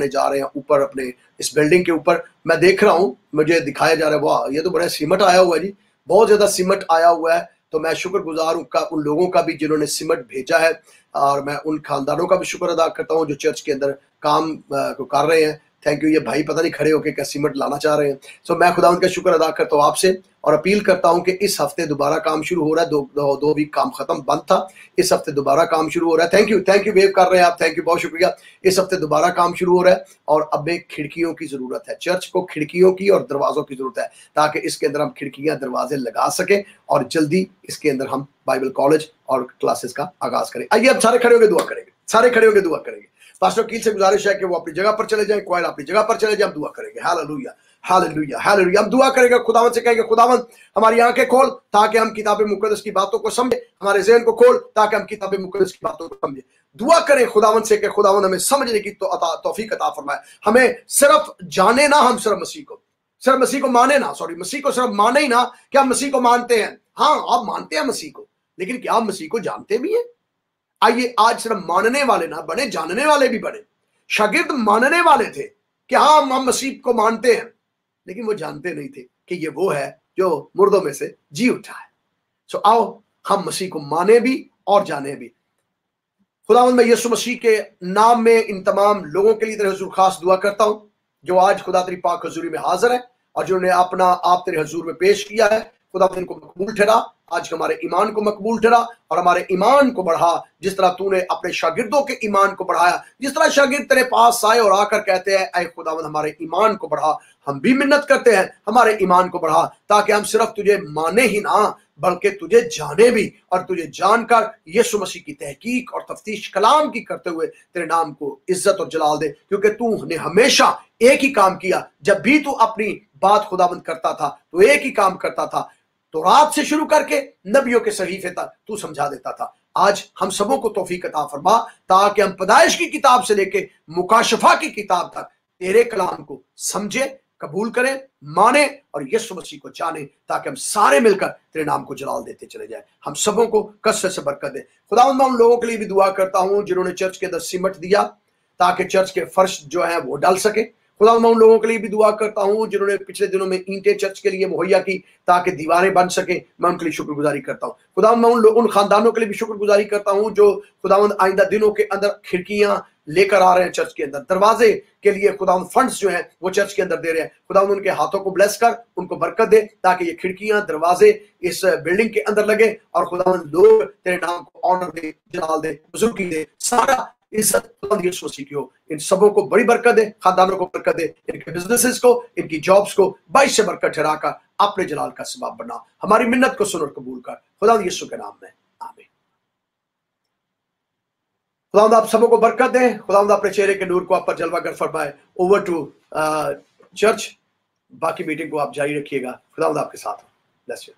जा रहे हैं ऊपर अपने इस बिल्डिंग के ऊपर। मैं देख रहा हूँ, मुझे दिखाया जा रहा है, वाह ये तो बड़ा सीमेंट आया हुआ है जी, बहुत ज्यादा सीमेंट आया हुआ है। तो मैं शुक्रगुजार हूँ उन लोगों का भी जिन्होंने सीमेंट भेजा है, और मैं उन खानदानों का भी शुक्र अदा करता हूँ जो चर्च के अंदर काम को कर रहे हैं। Thank you. ये भाई पता नहीं खड़े होकर क्या सीमेंट लाना चाह रहे हैं। सो मैं खुदा उनका शुक्र अदा करता हूँ आपसे और अपील करता हूँ कि इस हफ्ते दोबारा काम शुरू हो रहा है। दो वीक काम खत्म बंद था, इस हफ्ते दोबारा काम शुरू हो रहा है। थैंक यू वेव कर रहे हैं आप, थैंक यू, बहुत शुक्रिया। इस हफ्ते दोबारा काम शुरू हो रहा है और अब एक खिड़कियों की जरूरत है। चर्च को खिड़कियों की और दरवाजों की जरूरत है ताकि इसके अंदर हम खिड़कियां दरवाजे लगा सके और जल्दी इसके अंदर हम बाइबल कॉलेज और क्लासेस का आगाज करें। आइए अब सारे खड़े होकर दुआ करेंगे, सारे खड़े होकर दुआ करेंगे। पास्टर कील से गुजारिश है कि वो अपनी जगह पर चले जाएं, क्वायर अपनी जगह पर चले जाएं, हम दुआ करेंगे। Hallelujah hallelujah hallelujah. हम दुआ करेंगे, खुदावंद से कहेंगे खुदावंद हमारी आंखें खोल ताकि हम किताब मुकद्दस की बातों को समझे, हमारे ज़हन को खोल ताकि हम किताब मुकद्दस की बातों को समझे। दुआ करें खुदावंद से कि खुदावंद हमें समझने की तौफीक अता फरमाए। हमें सिर्फ जाने ना, हम सिर्फ मसीह को माने ना, मसीह को सिर्फ माने ही ना। क्या हम मसीह को मानते हैं? हाँ, आप मानते हैं मसीह को, लेकिन क्या आप मसीह को जानते भी हैं? आइए आज सिर्फ मानने वाले ना बने, जानने वाले भी बने। शागिर्द मानने वाले थे कि हाँ हम मसीह को मानते हैं, लेकिन वो जानते नहीं थे कि ये वो है जो मुर्दों में से जी उठा है। सो आओ हम मसीह को माने भी और जाने भी। खुदावंद मैं यीशु मसीह के नाम में इन तमाम लोगों के लिए तेरे हुजूर खास दुआ करता हूं जो आज खुदा तेरी पाक हजूरी में हाजिर है और जिन्होंने अपना आप तेरे हजूर में पेश किया है। खुदा इनको मकबूल ठहरा, आज हमारे ईमान को मकबूल ठहरा और हमारे ईमान को बढ़ा। जिस तरह तूने अपने शागिर्दों के ईमान को बढ़ाया, जिस तरह शागिर्द तेरे पास आए और आकर कहते हैं ऐ खुदावंद हमारे ईमान को बढ़ा, हम भी मिन्नत करते हैं हमारे ईमान को बढ़ा ताकि हम सिर्फ तुझे माने ही ना बल्कि तुझे जाने भी, और तुझे जानकर यीशु मसीह की तहकीक और तफ्तीश कलाम की करते हुए तेरे नाम को इज्जत और जलाल दे। क्योंकि तूने हमेशा एक ही काम किया, जब भी तू अपनी बात खुदावंद करता था तो एक ही काम करता था, तो रात से शुरू करके नबियों के सहीफे तक तू समझा देता था। आज हम सबों को तौफीक अता फरमा ताकि हम पैदाइश की किताब से लेके मुकाशफा की किताब तक तेरे कलाम को समझे, कबूल करें, माने और यीशु मसीह को जाने, ताकि हम सारे मिलकर तेरे नाम को जलाल देते चले जाए। हम सबों को कसरत से बरकत दे। खुदावंद मैं उन लोगों के लिए भी दुआ करता हूं जिन्होंने चर्च के अंदर सीमेंट दिया ताकि चर्च के फर्श जो है वो डल सके। खुदावंद मैं उन लोगों के लिए भी दुआ करता हूं जिन्होंने पिछले दिनों में ईंटें चर्च के लिए मुहैया की ताकि दीवारें बन सके। मैं उनके लिए शुक्रगुजारी करता हूं। खुदावंद मैं उन खानदानों के लिए भी शुक्रगुजारी करता हूं जो खुदावंद आइंदा दिनों के अंदर खिड़कियां लेकर आ रहे हैं चर्च के अंदर, दरवाजे के लिए खुदावंद फंड्स जो हैं वो चर्च के अंदर दे रहे हैं। खुदावंद उनके हाथों को ब्लेस कर, उनको बरकत दे ताकि ये खिड़कियां दरवाजे इस बिल्डिंग के अंदर लगे और खुदावंद लोग तेरे नाम को ऑनर दे, जलाल दे, बुजुर्गी दे, सारा इज्जत खुदावंद यीशु मसीह की हो। इन सबों को बड़ी बरकत दे, खानदानों को बरकत दे, इनके बिजनेसेस को, इनकी जॉब्स को बाईस से बरकत ठहराकर अपने जलाल का सबब बना। हमारी मिन्नत को सुन और कबूल कर, खुदावंद यीशु के नाम में, आमीन। खुदावंद आप सबों को बरकत दे। खुदावंद अपने चेहरे के नूर को आप पर जलवागर फरमाए। ओवर टू चर्च, बाकी मीटिंग को आप जारी रखिएगा। खुदावंद आपके साथ हो। Bless you.